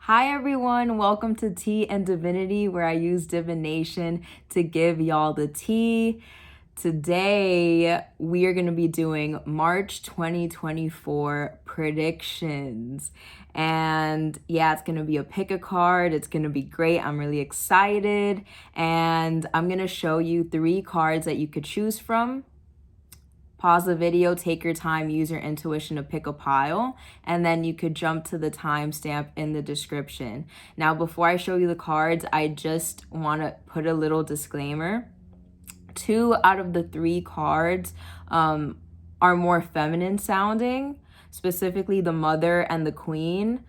Hi everyone, welcome to Tea and Divinity, where I use divination to give y'all the tea. Today, we are going to be doing March 2024 predictions. And yeah, it's going to be a pick a card. It's going to be great. I'm really excited. And I'm going to show you 3 cards that you could choose from. Pause the video, take your time, use your intuition to pick a pile, and then you could jump to the timestamp in the description. Now, before I show you the cards, I just want to put a little disclaimer. 2 out of the 3 cards are more feminine sounding, specifically the Mother and the Queen.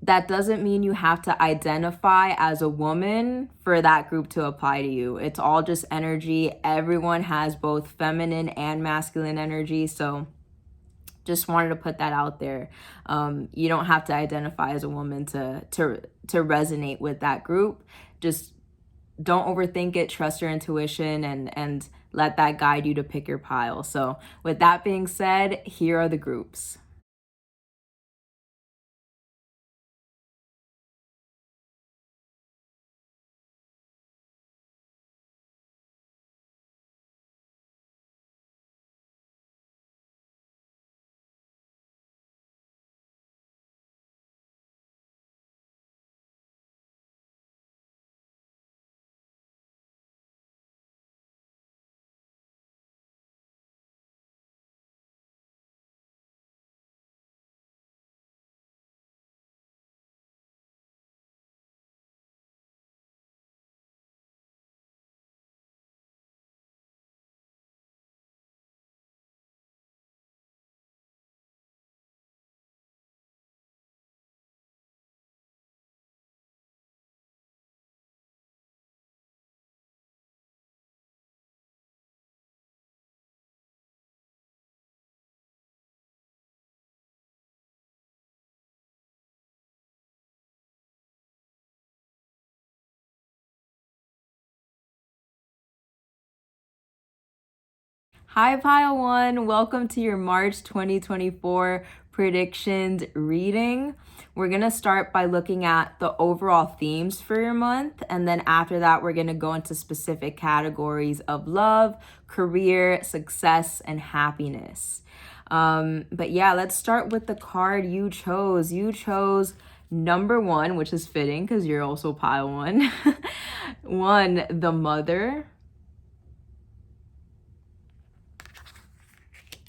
That doesn't mean you have to identify as a woman for that group to apply to you. It's all just energy. Everyone has both feminine and masculine energy. So just wanted to put that out there. You don't have to identify as a woman to resonate with that group. Just don't overthink it. Trust your intuition and let that guide you to pick your pile. So with that being said, here are the groups. Hi, Pile 1. Welcome to your March 2024 predictions reading. We're going to start by looking at the overall themes for your month. And then after that, we're going to go into specific categories of love, career, success, and happiness. But yeah, let's start with the card you chose. You chose number 1, which is fitting because you're also Pile 1. 1, the Mother.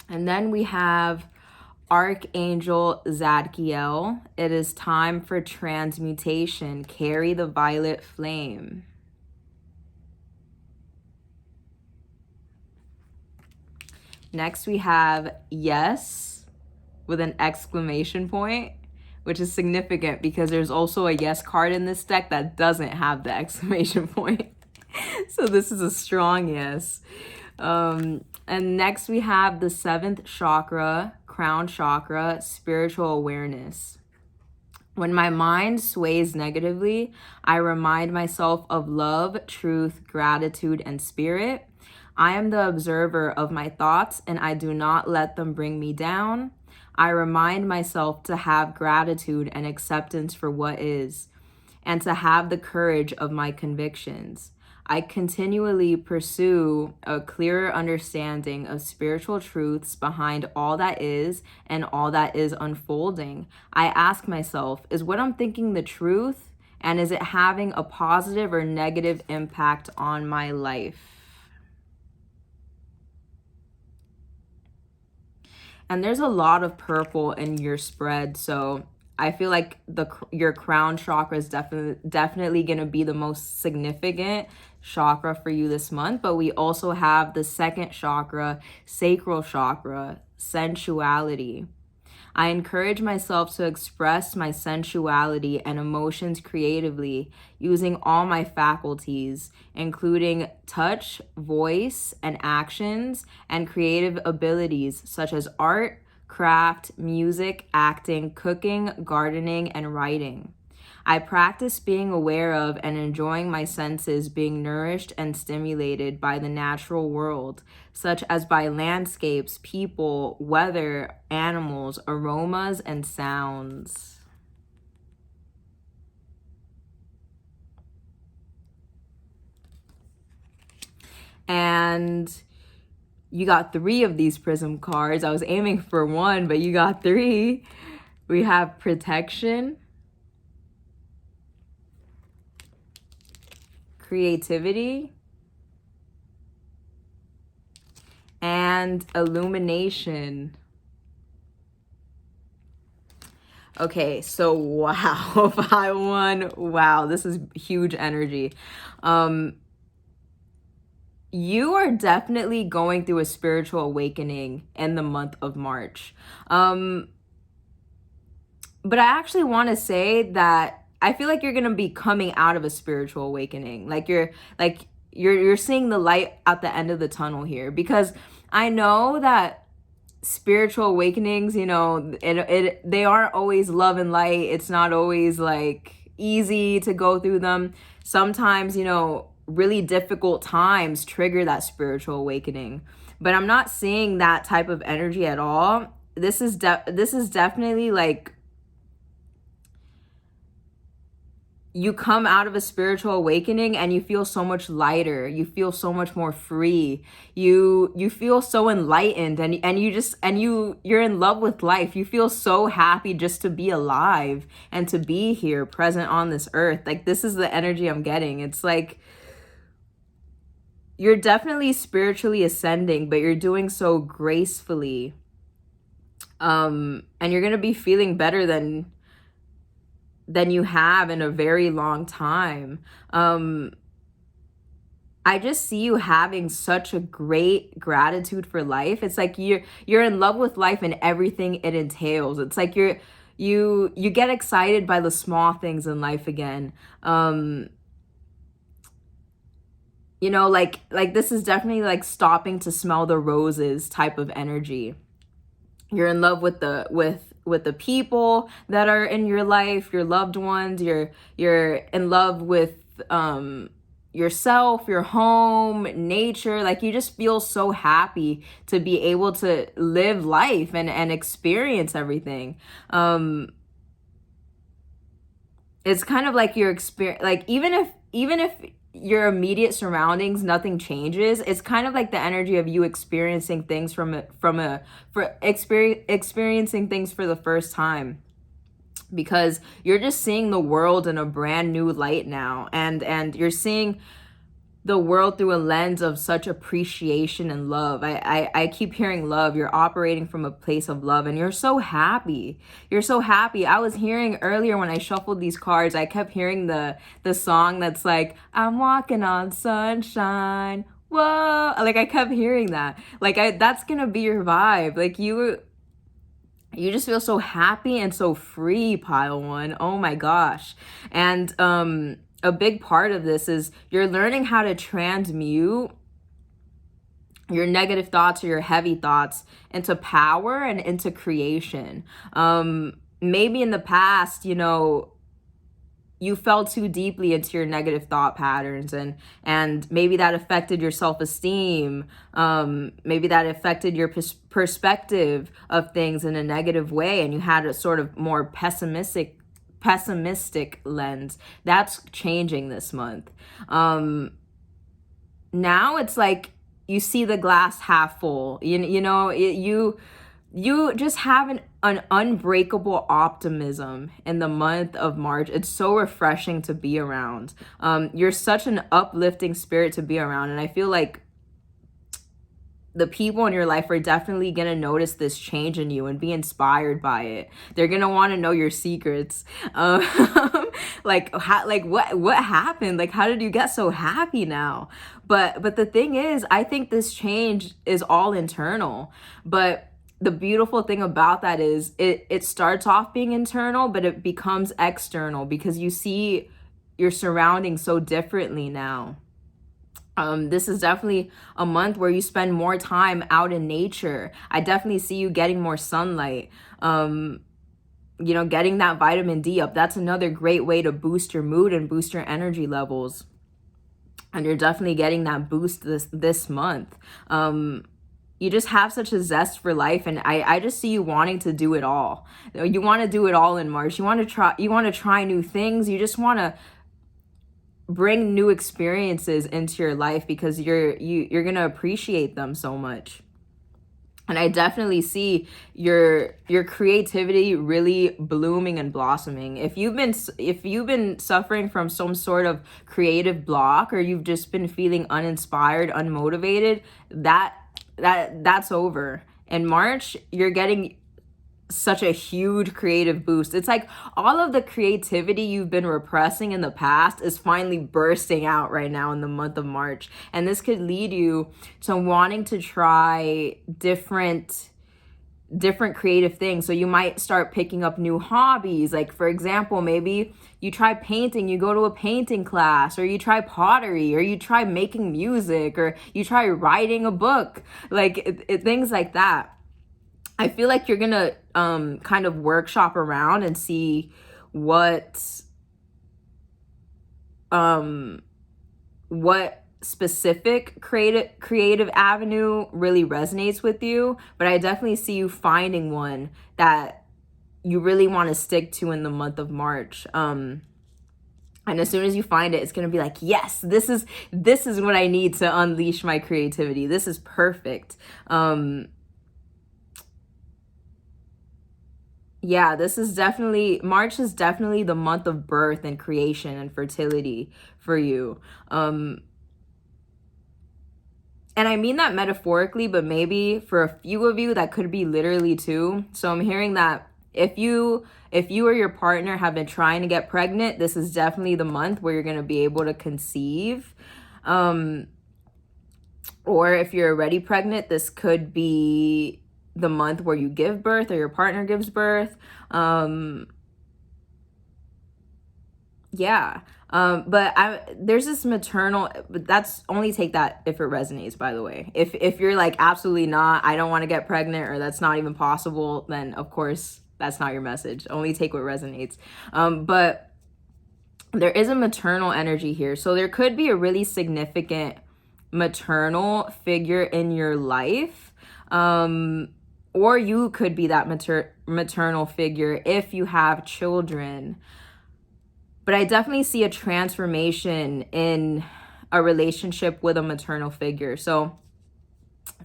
And then we have Archangel Zadkiel. It is time for transmutation. Carry the violet flame. Next we have Yes with an exclamation point, which is significant because there's also a Yes card in this deck that doesn't have the exclamation point. So this is a strong yes. And next we have the 7th chakra, crown chakra, spiritual awareness. When my mind sways negatively, I remind myself of love, truth, gratitude, and spirit. I am the observer of my thoughts and I do not let them bring me down. I remind myself to have gratitude and acceptance for what is, and to have the courage of my convictions. I continually pursue a clearer understanding of spiritual truths behind all that is and all that is unfolding. I ask myself, is what I'm thinking the truth? And is it having a positive or negative impact on my life? And there's a lot of purple in your spread, so I feel like your crown chakra is definitely going to be the most significant chakra for you this month. But we also have the 2nd chakra, sacral chakra, sensuality. I encourage myself to express my sensuality and emotions creatively using all my faculties, including touch, voice, and actions, and creative abilities such as art, craft, music, acting, cooking, gardening, and writing. I practice being aware of and enjoying my senses being nourished and stimulated by the natural world, such as by landscapes, people, weather, animals, aromas, and sounds. And you got 3 of these prism cards. I was aiming for 1, but you got 3. We have protection, creativity, and illumination. Okay, so wow, 5-1. Wow, this is huge energy. You are definitely going through a spiritual awakening in the month of March. But I actually want to say that I feel like you're going to be coming out of a spiritual awakening. You're seeing the light at the end of the tunnel here, because I know that spiritual awakenings, you know, they aren't always love and light. It's not always like easy to go through them. Sometimes, you know, really difficult times trigger that spiritual awakening, but I'm not seeing that type of energy at all. This is definitely like you come out of a spiritual awakening and you feel so much lighter. You feel so much more free. You feel so enlightened, and you're in love with life. You feel so happy just to be alive and to be here present on this earth. Like, this is the energy I'm getting. It's like you're definitely spiritually ascending, but you're doing so gracefully. And you're going to be feeling better than you have in a very long time. I just see you having such a great gratitude for life. It's like you're in love with life and everything it entails. It's like you get excited by the small things in life again. You know, like this is definitely like stopping to smell the roses type of energy. You're in love with the people that are in your life, your loved ones. You're in love with yourself, your home, nature. Like, you just feel so happy to be able to live life and experience everything. It's kind of like your experience, like even if your immediate surroundings, nothing changes, it's kind of like the energy of you experiencing things experiencing things for the first time, because you're just seeing the world in a brand new light now, and you're seeing the world through a lens of such appreciation and love. I keep hearing love. You're operating from a place of love, and you're so happy. You're so happy. I was hearing earlier when I shuffled these cards, I kept hearing the song that's like, I'm walking on sunshine. Whoa. Like, I kept hearing that. Like, that's gonna be your vibe. Like, you just feel so happy and so free, pile one. Oh my gosh. And a big part of this is you're learning how to transmute your negative thoughts or your heavy thoughts into power and into creation. Maybe in the past, you know, you fell too deeply into your negative thought patterns, and maybe that affected your self-esteem. Maybe that affected your perspective of things in a negative way, and you had a sort of more pessimistic lens. That's changing this month. Now it's like you see the glass half full. You just have an unbreakable optimism in the month of March. It's so refreshing to be around. You're such an uplifting spirit to be around, and I feel like the people in your life are definitely going to notice this change in you and be inspired by it. They're going to want to know your secrets. Like what happened? Like, how did you get so happy now? But the thing is, I think this change is all internal. But the beautiful thing about that is it starts off being internal, but it becomes external because you see your surroundings so differently now. This is definitely a month where you spend more time out in nature. I definitely see you getting more sunlight, getting that vitamin D up. That's another great way to boost your mood and boost your energy levels. And you're definitely getting that boost this month. You just have such a zest for life, and I just see you wanting to do it all. You want to do it all in March. You want to try new things. You just want to bring new experiences into your life because you're gonna appreciate them so much. And I definitely see your creativity really blooming and blossoming. If you've been suffering from some sort of creative block, or you've just been feeling uninspired, unmotivated, that's over. In March, you're getting such a huge creative boost. It's like all of the creativity you've been repressing in the past is finally bursting out right now in the month of March. And this could lead you to wanting to try different creative things. So you might start picking up new hobbies. Like, for example, maybe you try painting, you go to a painting class, or you try pottery, or you try making music, or you try writing a book, like things like that. I feel like you're gonna kind of workshop around and see what specific creative avenue really resonates with you. But I definitely see you finding one that you really want to stick to in the month of March. And as soon as you find it, it's going to be like, yes, this is what I need to unleash my creativity. This is perfect. Yeah, March is definitely the month of birth and creation and fertility for you. And I mean that metaphorically, but maybe for a few of you that could be literally too. So I'm hearing that if you or your partner have been trying to get pregnant, this is definitely the month where you're going to be able to conceive. Or if you're already pregnant, this could be the month where you give birth or your partner gives birth. But there's this maternal, but that's only take that if it resonates, by the way. If you're like, absolutely not, I don't want to get pregnant, or that's not even possible, then of course that's not your message. Only take what resonates. But there is a maternal energy here. So there could be a really significant maternal figure in your life. Or you could be that maternal figure if you have children. But I definitely see a transformation in a relationship with a maternal figure. So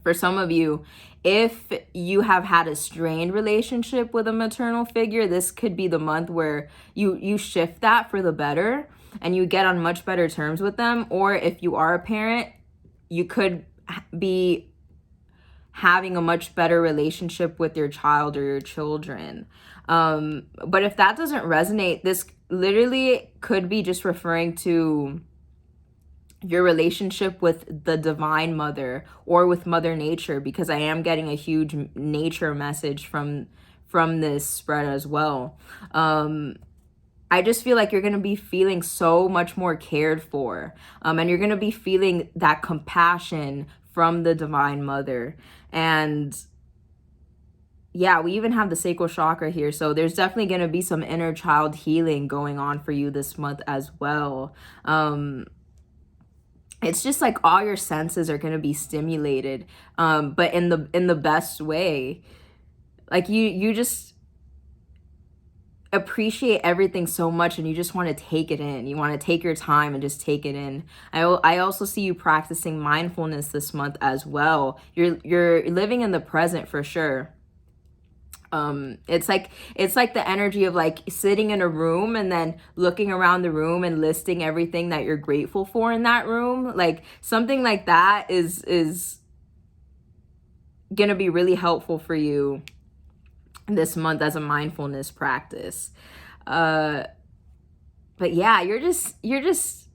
for some of you, if you have had a strained relationship with a maternal figure, this could be the month where you shift that for the better and you get on much better terms with them. Or if you are a parent, you could be having a much better relationship with your child or your children. But if that doesn't resonate, this literally could be just referring to your relationship with the divine mother or with Mother Nature, because I am getting a huge nature message from this spread as well. I just feel like you're going to be feeling so much more cared for, and you're going to be feeling that compassion from the divine mother. And yeah, we even have the sacral chakra here. So there's definitely going to be some inner child healing going on for you this month as well. It's just like all your senses are going to be stimulated, but in the best way. Like you just appreciate everything so much, and you just want to take it in. You want to take your time and just take it in. I also see you practicing mindfulness this month as well. You're living in the present for sure. It's like the energy of like sitting in a room and then looking around the room and listing everything that you're grateful for in that room. Like something like that is gonna be really helpful for you this month as a mindfulness practice. But yeah, you're just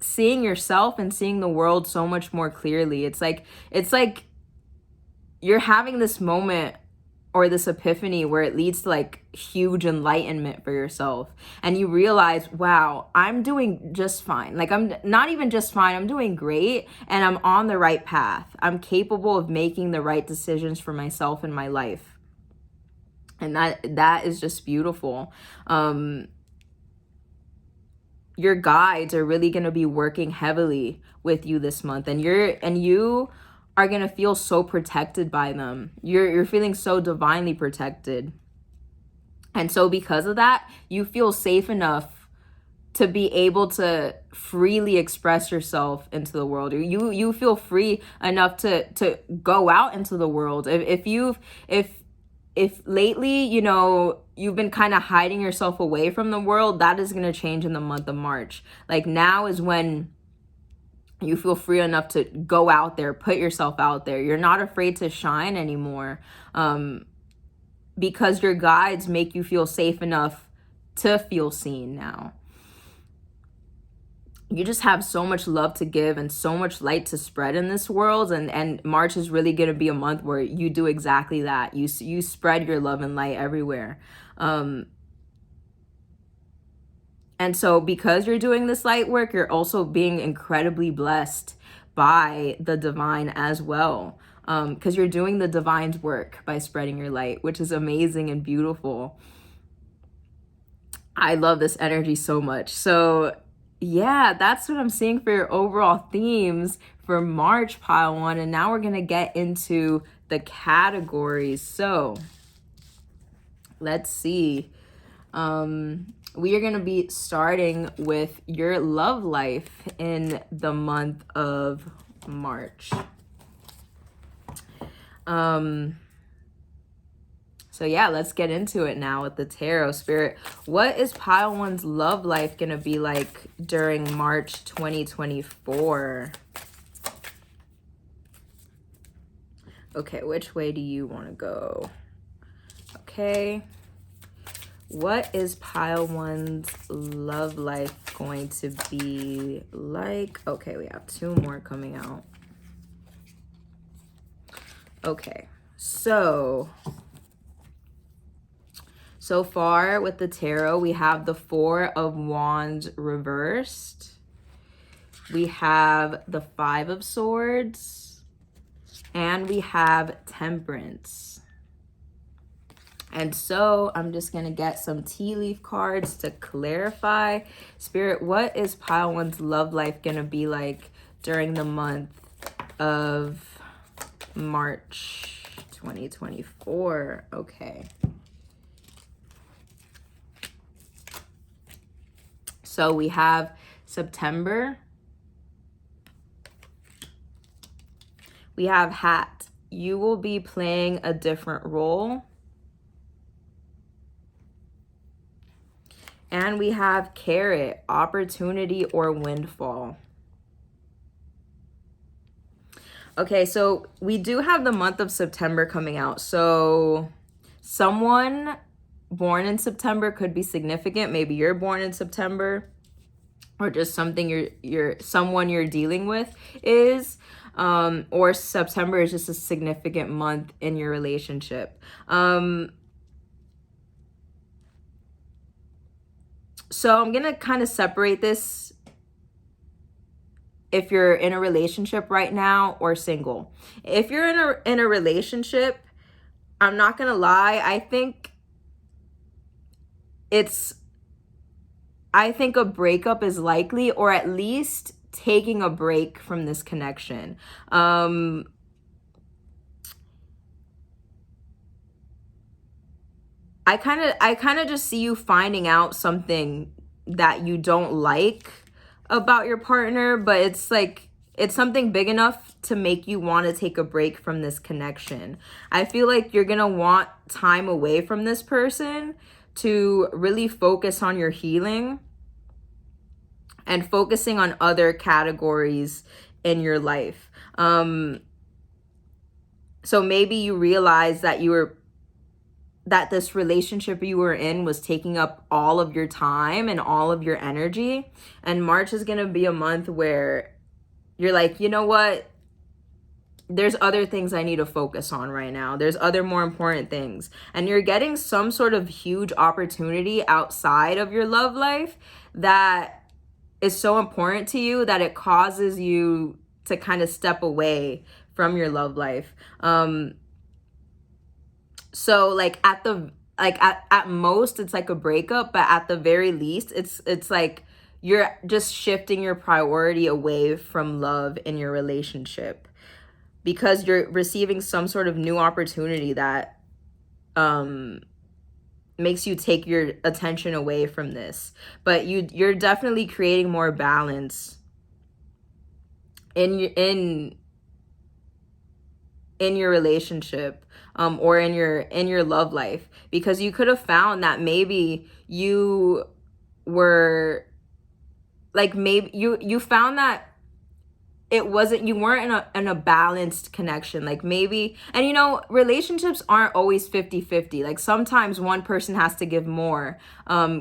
seeing yourself and seeing the world so much more clearly. It's like you're having this moment or this epiphany where it leads to like huge enlightenment for yourself, and you realize, wow, I'm doing just fine. Like I'm not even just fine, I'm doing great, and I'm on the right path. I'm capable of making the right decisions for myself and my life. And that is just beautiful. Your guides are really going to be working heavily with you this month, and you are going to feel so protected by them. You're feeling so divinely protected. And so because of that, you feel safe enough to be able to freely express yourself into the world. You feel free enough to go out into the world. If lately, you know, you've been kind of hiding yourself away from the world, that is going to change in the month of March. Like, now is when you feel free enough to go out there, put yourself out there. You're not afraid to shine anymore, because your guides make you feel safe enough to feel seen now. You just have so much love to give and so much light to spread in this world, and March is really going to be a month where you do exactly that. You spread your love and light everywhere. And so because you're doing this light work, you're also being incredibly blessed by the divine as well, because you're doing the divine's work by spreading your light, which is amazing and beautiful. I love this energy so much. So yeah, that's what I'm seeing for your overall themes for March, pile one. And now we're going to get into the categories. So let's see. We are going to be starting with your love life in the month of March. So yeah, let's get into it now with the tarot. Spirit, what is pile one's love life going to be like during March 2024? Okay, which way do you want to go? Okay. What is pile one's love life going to be like? Okay, we have two more coming out. Okay, so far with the tarot, we have the Four of Wands reversed. We have the Five of Swords. And we have Temperance. And so I'm just going to get some tea leaf cards to clarify. Spirit, what is pile one's love life going to be like during the month of March 2024? Okay. So we have September. We have Hat. You will be playing a different role. And we have Carrot, opportunity or windfall. Okay, so we do have the month of September coming out. So someone born in September could be significant. Maybe you're born in September, or just something someone you're dealing with is, or September is just a significant month in your relationship. So I'm going to kind of separate this if you're in a relationship right now or single. If you're in a relationship, I'm not going to lie, I think a breakup is likely, or at least taking a break from this connection. I kind of just see you finding out something that you don't like about your partner, but it's like, it's something big enough to make you want to take a break from this connection. I feel like you're going to want time away from this person to really focus on your healing and focusing on other categories in your life. So maybe you realize that this relationship you were in was taking up all of your time and all of your energy. And March is going to be a month where you're like, you know what? There's other things I need to focus on right now. There's other more important things. And you're getting some sort of huge opportunity outside of your love life that is so important to you that it causes you to kind of step away from your love life. So like at most it's like a breakup, but at the very least it's like you're just shifting your priority away from love in your relationship because you're receiving some sort of new opportunity that makes you take your attention away from this. But you're definitely creating more balance in your relationship, or in your love life, because you could have found that maybe you were like, maybe you found that you weren't in a balanced connection. Like maybe, and relationships aren't always 50-50. Like sometimes one person has to give more,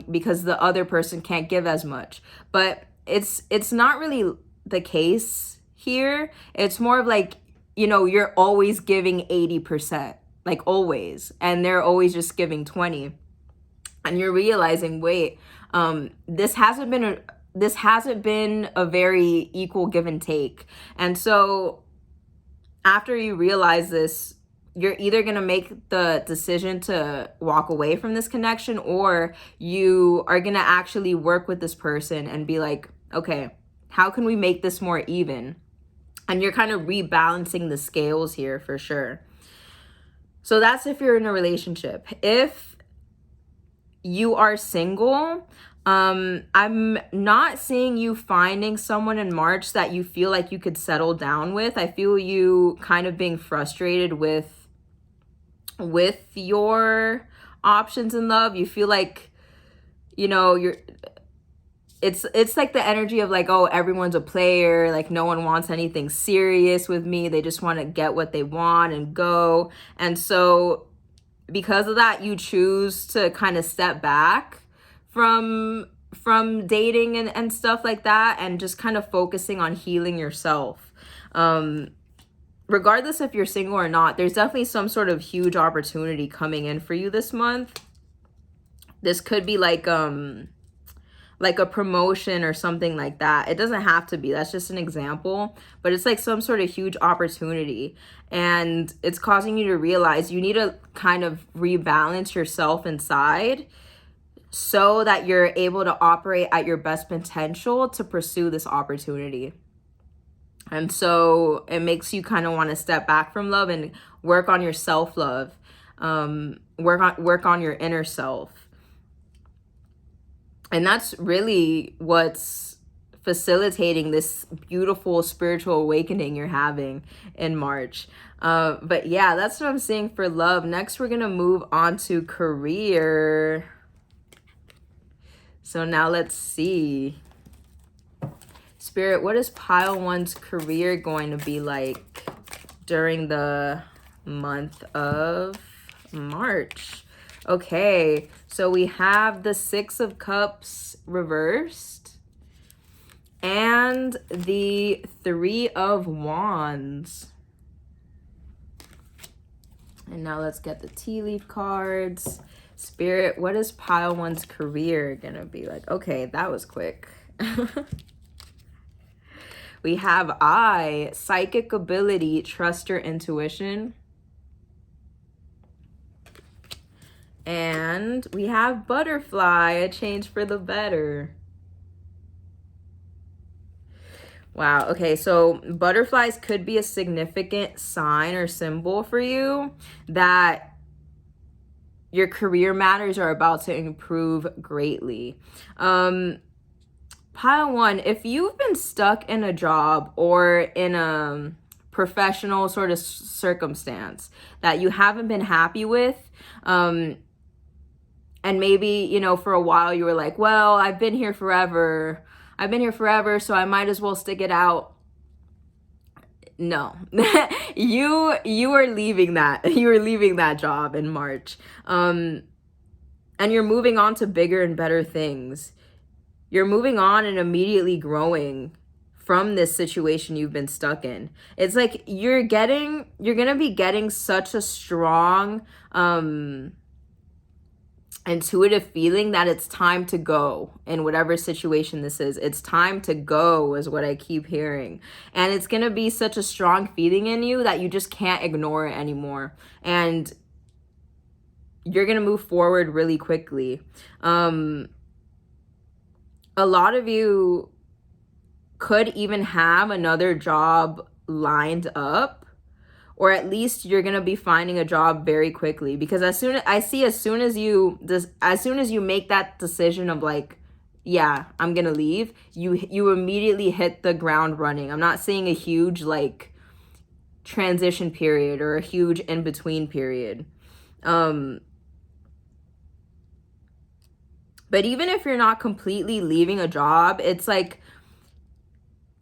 because the other person can't give as much. But it's not really the case here. It's more of like, you're always giving 80%, like always, and they're always just giving 20. And you're realizing, wait, this hasn't been a very equal give and take. And so after you realize this, you're either going to make the decision to walk away from this connection, or you are going to actually work with this person and be like, okay, how can we make this more even? And you're kind of rebalancing the scales here for sure. So that's if you're in a relationship. If you are single, I'm not seeing you finding someone in March that you feel like you could settle down with. I feel you kind of being frustrated with your options in love. You feel like, it's like the energy of like, oh, everyone's a player, like no one wants anything serious with me. They just want to get what they want and go. And so because of that, you choose to kind of step back from dating and stuff like that, and just kind of focusing on healing yourself. Regardless if you're single or not, there's definitely some sort of huge opportunity coming in for you this month. This could be like a promotion or something like that. It doesn't have to be. That's just an example. But it's like some sort of huge opportunity. And it's causing you to realize you need to kind of rebalance yourself inside so that you're able to operate at your best potential to pursue this opportunity. And so it makes you kind of want to step back from love and work on your self-love. Work on your inner self. And that's really what's facilitating this beautiful spiritual awakening you're having in March. But yeah, that's what I'm seeing for love. Next, we're going to move on to career. So now let's see. Spirit, what is pile one's career going to be like during the month of March? Okay, so we have the 6 of Cups reversed and the 3 of Wands. And now let's get the tea leaf cards. Spirit, what is pile one's career gonna be like? Okay, that was quick. We have psychic ability, trust your intuition. And we have butterfly, a change for the better. Wow. Okay, so butterflies could be a significant sign or symbol for you that your career matters are about to improve greatly. Pile 1, if you've been stuck in a job or in a professional sort of circumstance that you haven't been happy with, and maybe, for a while you were like, well, I've been here forever, so I might as well stick it out. No, you are leaving that. You are leaving that job in March. And you're moving on to bigger and better things. You're moving on and immediately growing from this situation you've been stuck in. It's like you're going to be getting such a strong, intuitive feeling that it's time to go in whatever situation this is. It's time to go is what I keep hearing. And it's going to be such a strong feeling in you that you just can't ignore it anymore. And you're going to move forward really quickly. A lot of you could even have another job lined up, or at least you're going to be finding a job very quickly, because as soon as you make that decision of like, yeah, I'm going to leave, you immediately hit the ground running. I'm not saying a huge like transition period or a huge in between period. But even if you're not completely leaving a job, it's like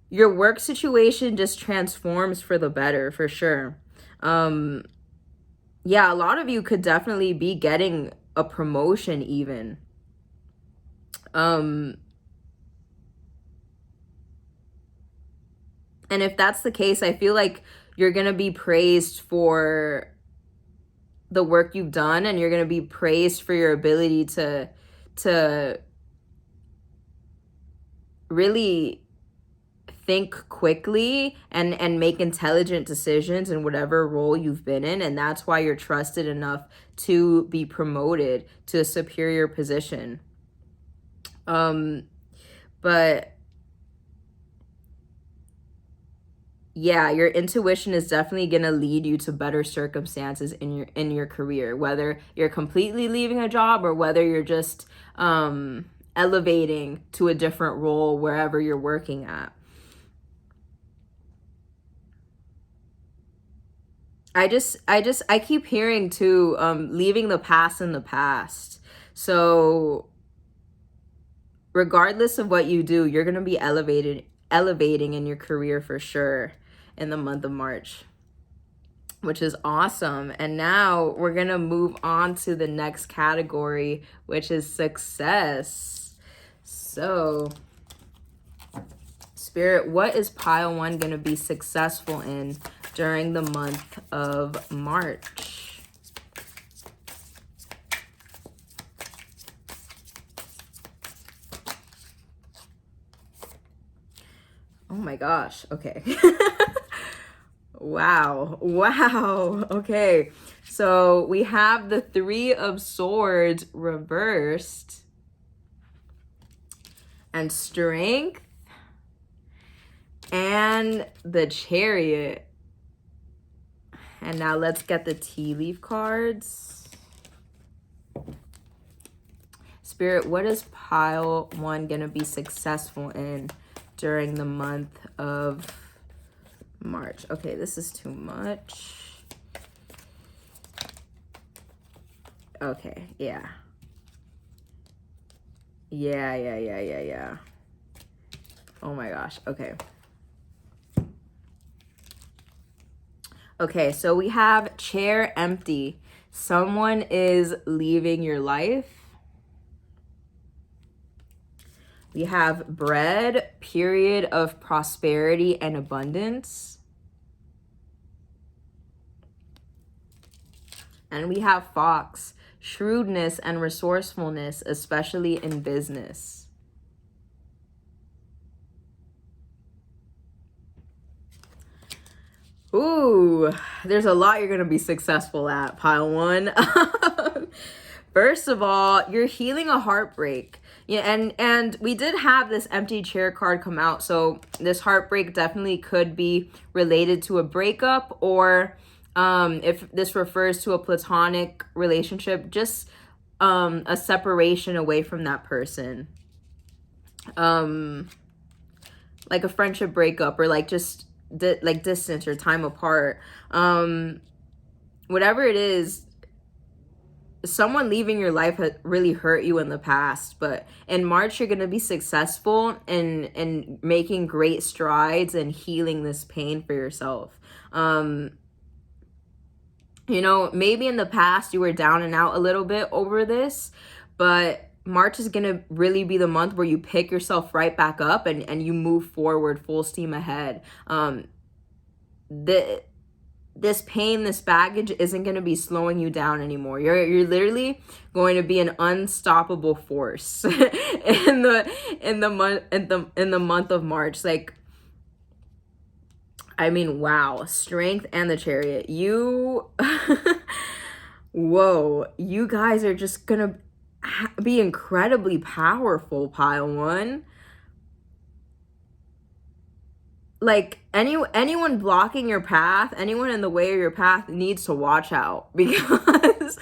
your work situation just transforms for the better, for sure. Yeah, a lot of you could definitely be getting a promotion even. And if that's the case, I feel like you're going to be praised for the work you've done, and you're going to be praised for your ability to really think quickly and make intelligent decisions in whatever role you've been in. And that's why you're trusted enough to be promoted to a superior position. But yeah, your intuition is definitely going to lead you to better circumstances in your career, whether you're completely leaving a job or whether you're just elevating to a different role wherever you're working at. I keep hearing too, leaving the past in the past. So regardless of what you do, you're going to be elevating in your career for sure in the month of March, which is awesome. And now we're going to move on to the next category, which is success. So Spirit, what is pile 1 going to be successful in during the month of March? Oh my gosh. Okay. Wow. Okay. So we have the 3 of Swords reversed and Strength and the Chariot. And now let's get the tea leaf cards. Spirit, what is pile 1 going to be successful in during the month of March? Okay, this is too much. Okay, yeah. Yeah. Oh my gosh, okay. Okay, so we have chair empty. Someone is leaving your life. We have bread, period of prosperity and abundance. And we have fox, shrewdness and resourcefulness, especially in business. Ooh, there's a lot you're going to be successful at, pile 1. First of all, you're healing a heartbreak. Yeah, and we did have this empty chair card come out. So this heartbreak definitely could be related to a breakup, or if this refers to a platonic relationship, just a separation away from that person. Like a friendship breakup, or like just like distance or time apart. Whatever it is, someone leaving your life has really hurt you in the past, but in March you're going to be successful in making great strides and healing this pain for yourself. You know, maybe in the past you were down and out a little bit over this, but March is going to really be the month where you pick yourself right back up and you move forward full steam ahead. This pain, this baggage isn't going to be slowing you down anymore. You're literally going to be an unstoppable force in the month of March. Like, I mean, wow, Strength and the Chariot. Whoa, you guys are just going to be incredibly powerful, pile 1. like anyone blocking your path, anyone in the way of your path needs to watch out, because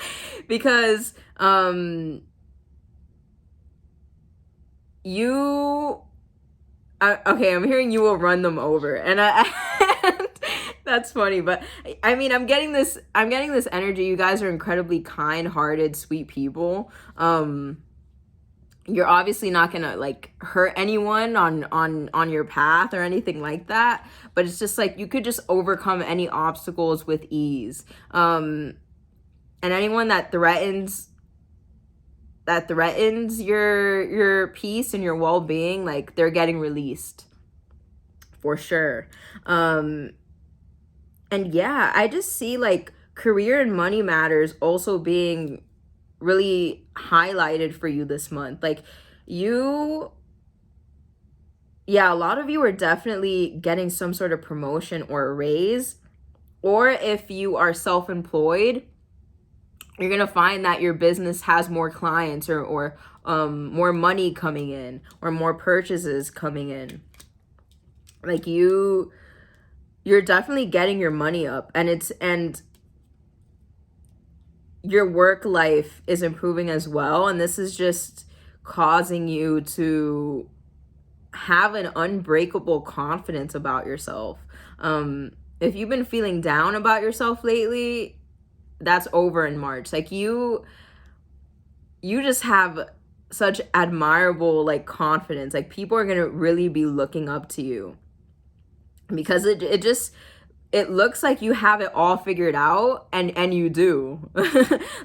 okay, I'm hearing you will run them over, and that's funny, but I mean, I'm getting this energy. You guys are incredibly kind-hearted, sweet people. You're obviously not gonna like hurt anyone on your path or anything like that, but it's just like you could just overcome any obstacles with ease. And anyone that threatens your peace and your well-being, like, they're getting released for sure. And yeah, I just see like career and money matters also being really highlighted for you this month. Like, a lot of you are definitely getting some sort of promotion or a raise, or if you are self-employed, you're gonna find that your business has more clients or more money coming in, or more purchases coming in. Like, you're definitely getting your money up, and your work life is improving as well, and this is just causing you to have an unbreakable confidence about yourself. If you've been feeling down about yourself lately, that's over in March. Like, you just have such admirable like confidence. Like, people are gonna really be looking up to you, because it looks like you have it all figured out, and you do.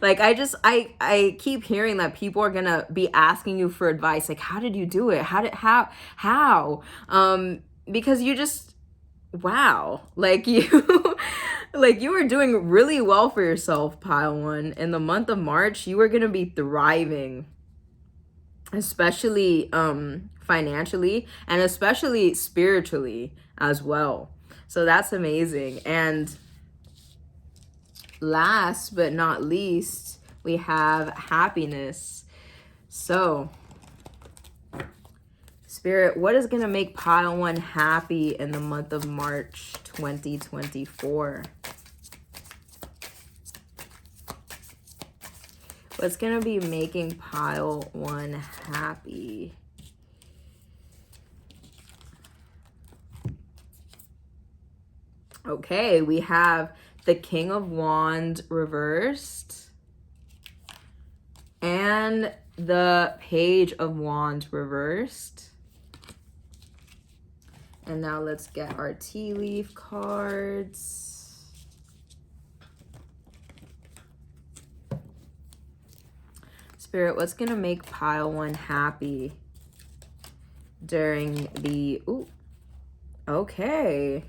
Like, I keep hearing that people are gonna be asking you for advice, like, how did you do it, how because you just, wow, like, you like, you are doing really well for yourself, pile one. In the month of March, you are gonna be thriving, especially financially, and especially spiritually as well. So that's amazing. And last but not least, we have happiness. So, Spirit, what is going to make pile one happy in the month of March 2024? What's going to be making pile one happy? Okay, we have the King of Wands reversed and the Page of Wands reversed. And now let's get our tea leaf cards. Spirit, what's going to make pile one happy during the... Ooh, okay.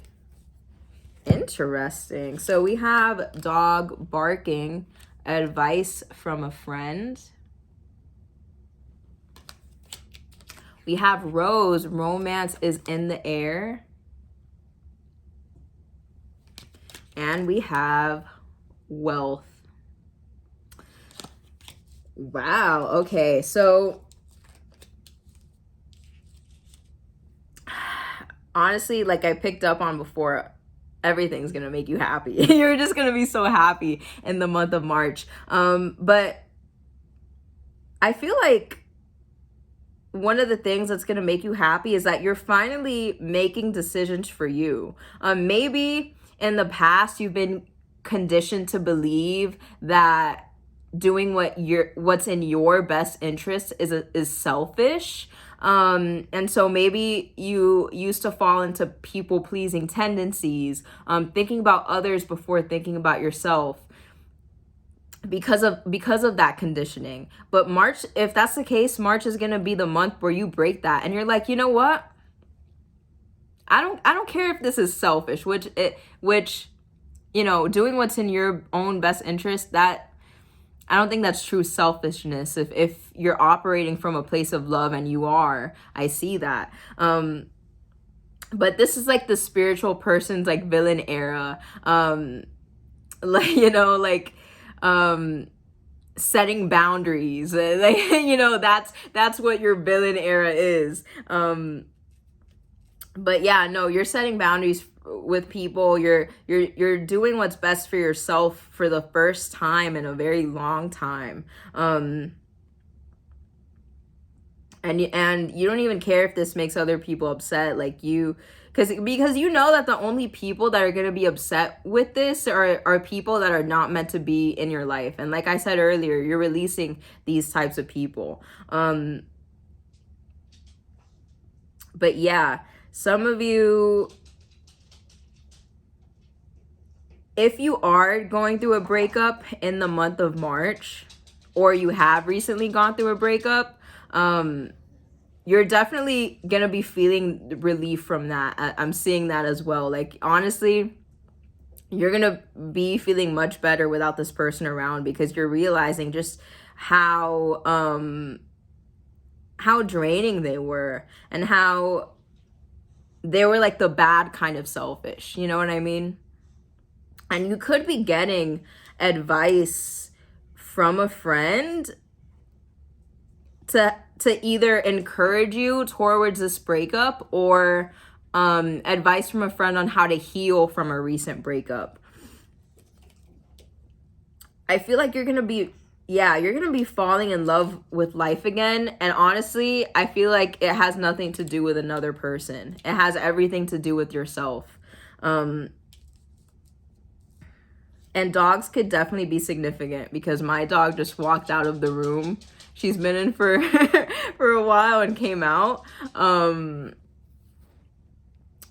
Interesting. So we have dog barking, advice from a friend. We have rose, romance is in the air. And we have wealth. Wow. Okay. So honestly, like I picked up on before, everything's gonna make you happy. You're just gonna be so happy in the month of March. But I feel like one of the things that's gonna make you happy is that you're finally making decisions for you. Maybe in the past you've been conditioned to believe that doing what's in your best interest is selfish. And so maybe you used to fall into people-pleasing tendencies, thinking about others before thinking about yourself because of that conditioning. But March, if that's the case, March is going to be the month where you break that and you're like, you know what? I don't care if this is selfish, which doing what's in your own best interest, that I don't think that's true selfishness. If you're operating from a place of love, and you are, I see that. But this is like the spiritual person's like villain era. Setting boundaries. Like, that's what your villain era is. But yeah, no, you're setting boundaries with people. You're doing what's best for yourself for the first time in a very long time. And you don't even care if this makes other people upset, like you, because you know that the only people that are going to be upset with this are people that are not meant to be in your life. And like I said earlier, you're releasing these types of people. But yeah, some of you, if you are going through a breakup in the month of March, or you have recently gone through a breakup, you're definitely gonna be feeling relief from that. I'm seeing that as well. Like, honestly, you're gonna be feeling much better without this person around, because you're realizing just how draining they were, and how they were like the bad kind of selfish, you know what I mean? And you could be getting advice from a friend to either encourage you towards this breakup, or advice from a friend on how to heal from a recent breakup. I feel like you're gonna be falling in love with life again. And honestly, I feel like it has nothing to do with another person. It has everything to do with yourself. And dogs could definitely be significant, because my dog just walked out of the room. She's been in for for a while and came out.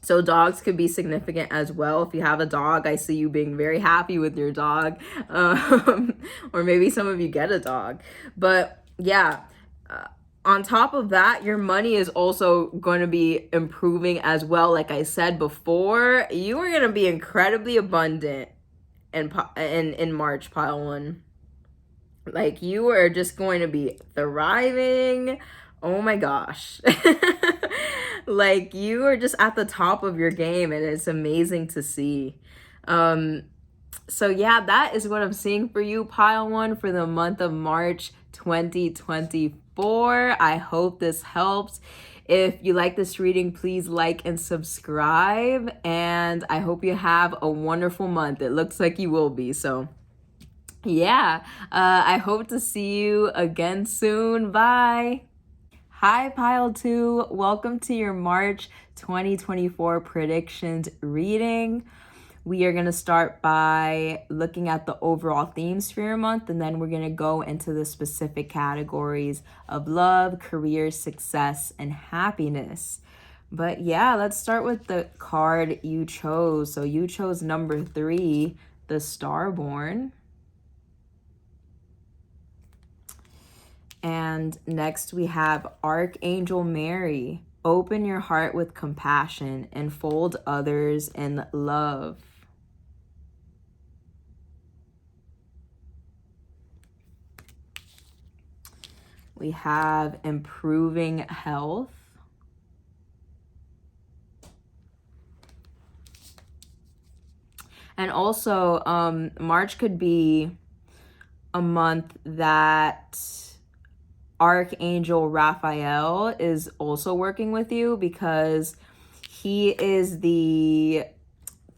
So dogs could be significant as well. If you have a dog, I see you being very happy with your dog. Or maybe some of you get a dog. But yeah, on top of that, your money is also going to be improving as well. Like I said before, you are going to be incredibly abundant in March, pile one. Like, you are just going to be thriving. Oh my gosh. Like, you are just at the top of your game, and it's amazing to see. So yeah, that is what I'm seeing for you, pile one, for the month of March 2024. I hope this helps. If you like this reading, please like and subscribe. And I hope you have a wonderful month. It looks like you will be. So yeah, I hope to see you again soon. Bye. Hi, Pile 2. Welcome to your March 2024 predictions reading. We are going to start by looking at the overall themes for your month, and then we're going to go into the specific categories of love, career, success, and happiness. But yeah, let's start with the card you chose. So you chose number 3, the Starborn. And next we have Archangel Mary. Open your heart with compassion and fold others in love. We have improving health. And also, March could be a month that Archangel Raphael is also working with you, because he is the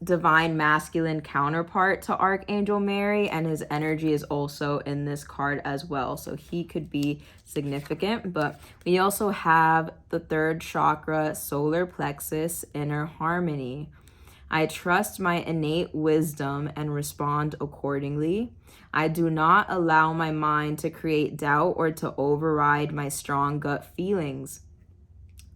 divine masculine counterpart to Archangel Mary, and his energy is also in this card as well. So he could be significant. But we also have the 3rd chakra, solar plexus, inner harmony. I trust my innate wisdom and respond accordingly. I do not allow my mind to create doubt or to override my strong gut feelings.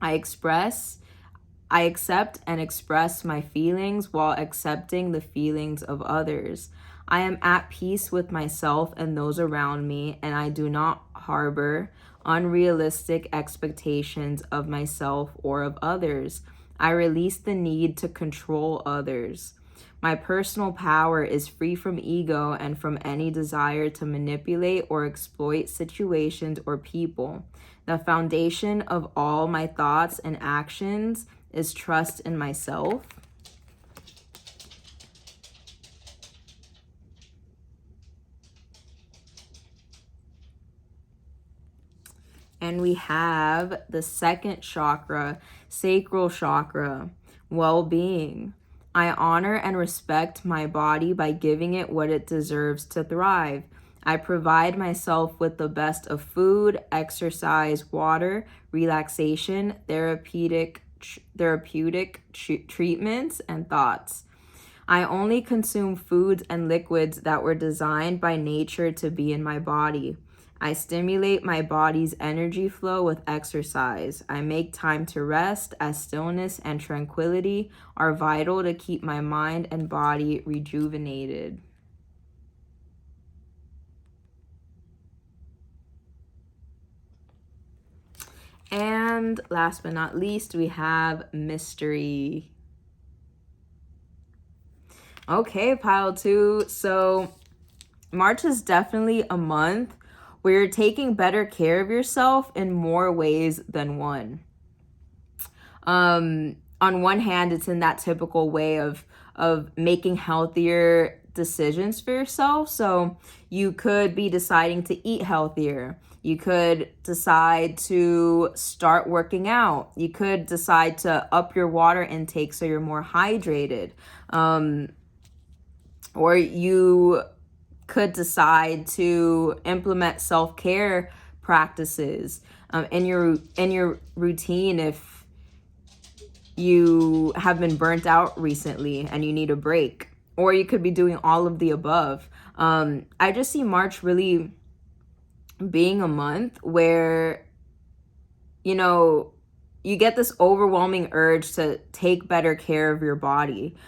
I accept and express my feelings while accepting the feelings of others. I am at peace with myself and those around me, and I do not harbor unrealistic expectations of myself or of others. I release the need to control others. My personal power is free from ego and from any desire to manipulate or exploit situations or people. The foundation of all my thoughts and actions is trust in myself. And we have the second chakra, sacral chakra, well-being. I honor and respect my body by giving it what it deserves to thrive. I provide myself with the best of food, exercise, water, relaxation, therapeutic treatments, and thoughts. I only consume foods and liquids that were designed by nature to be in my body. I stimulate my body's energy flow with exercise. I make time to rest, as stillness and tranquility are vital to keep my mind and body rejuvenated. And last but not least, we have mystery. Okay, pile 2. So March is definitely a month where you're taking better care of yourself in more ways than one. On one hand, it's in that typical way of making healthier decisions for yourself. So you could be deciding to eat healthier. You could decide to start working out. You could decide to up your water intake so you're more hydrated. Or you could decide to implement self-care practices in your routine if you have been burnt out recently and you need a break. Or you could be doing all of the above. I just see March really being a month where, you know, you get this overwhelming urge to take better care of your body.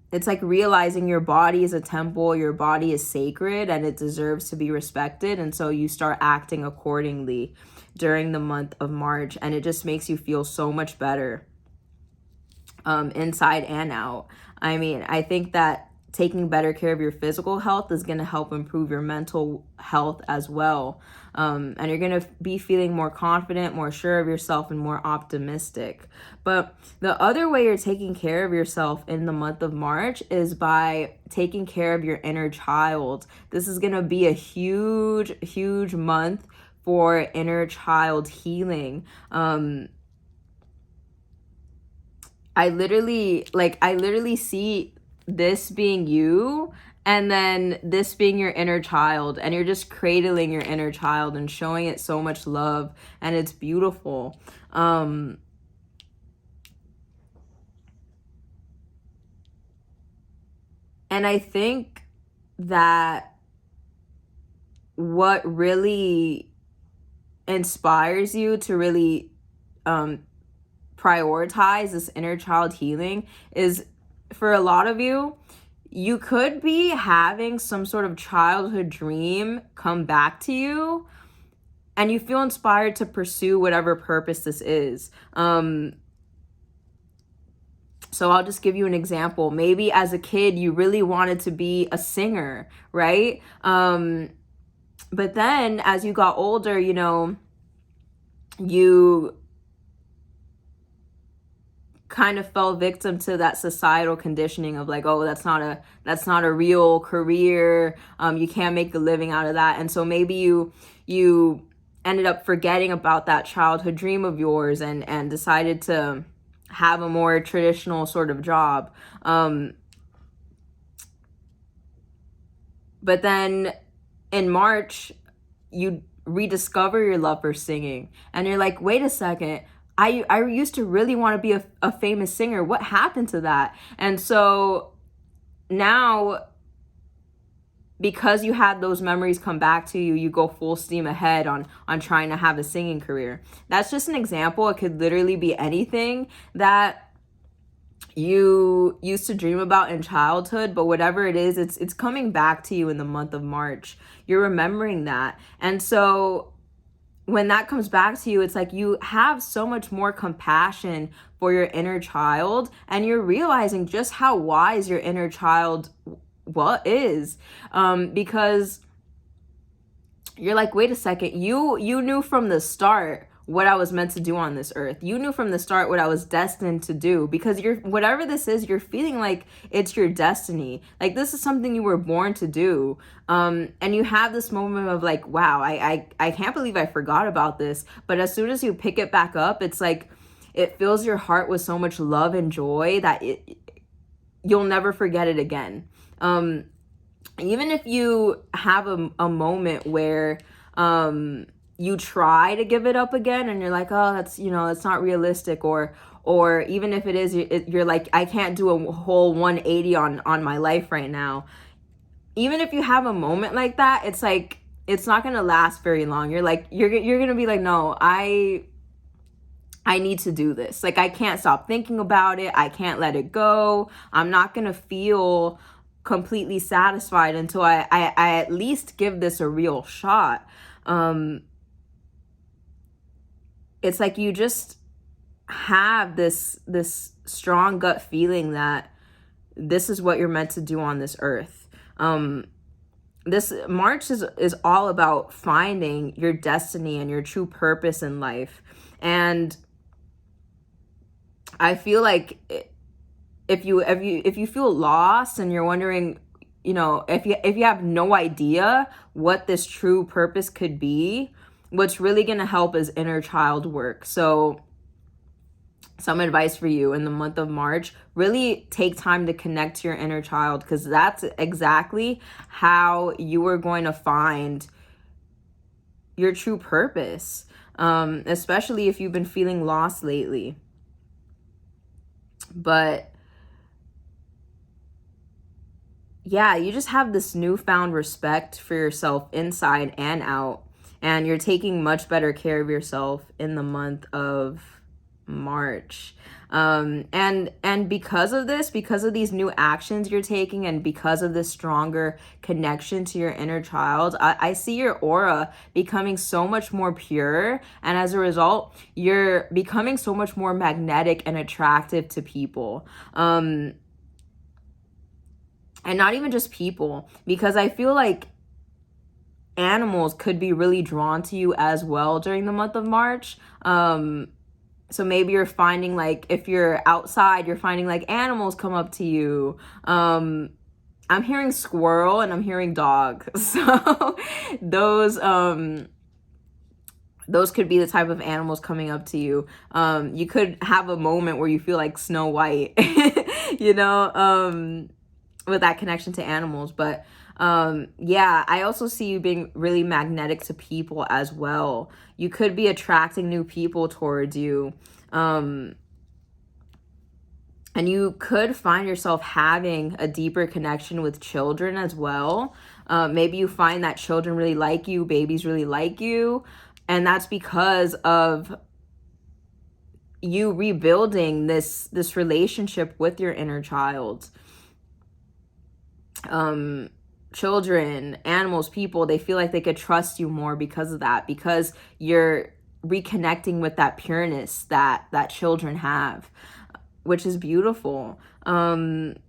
It's like realizing your body is a temple, your body is sacred, and it deserves to be respected. And so you start acting accordingly during the month of March, and it just makes you feel so much better, inside and out. I mean, I think that taking better care of your physical health is going to help improve your mental health as well. And you're going to be feeling more confident, more sure of yourself, and more optimistic. But the other way you're taking care of yourself in the month of March is by taking care of your inner child. This is going to be a huge, huge month for inner child healing. I literally see this being you, and then this being your inner child, and you're just cradling your inner child and showing it so much love, and it's beautiful. And I think that what really inspires you to really prioritize this inner child healing is, for a lot of you, you could be having some sort of childhood dream come back to you, and you feel inspired to pursue whatever purpose this is. So I'll just give you an example. Maybe as a kid, you really wanted to be a singer, right? But then as you got older, you know, you kind of fell victim to that societal conditioning of like, oh, that's not a real career. You can't make a living out of that. And so maybe you ended up forgetting about that childhood dream of yours and decided to have a more traditional sort of job. But then in March, you rediscover your love for singing, and you're like, wait a second, I used to really want to be a famous singer. What happened to that? And so now, because you had those memories come back to you, you go full steam ahead on trying to have a singing career. That's just an example. It could literally be anything that you used to dream about in childhood, but whatever it is, it's coming back to you in the month of March. You're remembering that. And so when that comes back to you, it's like you have so much more compassion for your inner child, and you're realizing just how wise your inner child is, because you're like, wait a second, you knew from the start what I was meant to do on this earth. You knew from the start what I was destined to do, because you're, whatever this is, you're feeling like it's your destiny. Like this is something you were born to do. And you have this moment of like, wow, I can't believe I forgot about this. But as soon as you pick it back up, it's like, it fills your heart with so much love and joy that you'll never forget it again. Even if you have a moment where you try to give it up again and you're like, oh, that's, that's not realistic, or even if it is, you're like, I can't do a whole 180 on my life right now. Even if you have a moment like that, it's like, it's not going to last very long. You're like, you're going to be like, no, I need to do this. Like, I can't stop thinking about it. I can't let it go. I'm not going to feel completely satisfied until I at least give this a real shot. It's like you just have this strong gut feeling that this is what you're meant to do on this earth. This March is all about finding your destiny and your true purpose in life. And I feel like if you feel lost and you're wondering, if you have no idea what this true purpose could be, what's really going to help is inner child work. So some advice for you in the month of March, really take time to connect to your inner child, because that's exactly how you are going to find your true purpose, especially if you've been feeling lost lately. But yeah, you just have this newfound respect for yourself inside and out, and you're taking much better care of yourself in the month of March. And because of this, because of these new actions you're taking, and because of this stronger connection to your inner child, I see your aura becoming so much more pure. And as a result, you're becoming so much more magnetic and attractive to people. And not even just people, because I feel like animals could be really drawn to you as well during the month of March. So maybe you're finding, like, if you're outside, you're finding like animals come up to you. I'm hearing squirrel and I'm hearing dog. So those could be the type of animals coming up to you. You could have a moment where you feel like Snow White, with that connection to animals. But yeah, I also see you being really magnetic to people as well. You could be attracting new people towards you. And you could find yourself having a deeper connection with children as well. Maybe you find that children really like you, babies really like you. And that's because of you rebuilding this relationship with your inner child. Children, animals, people, they feel like they could trust you more because of that, because you're reconnecting with that pureness that children have, which is beautiful. And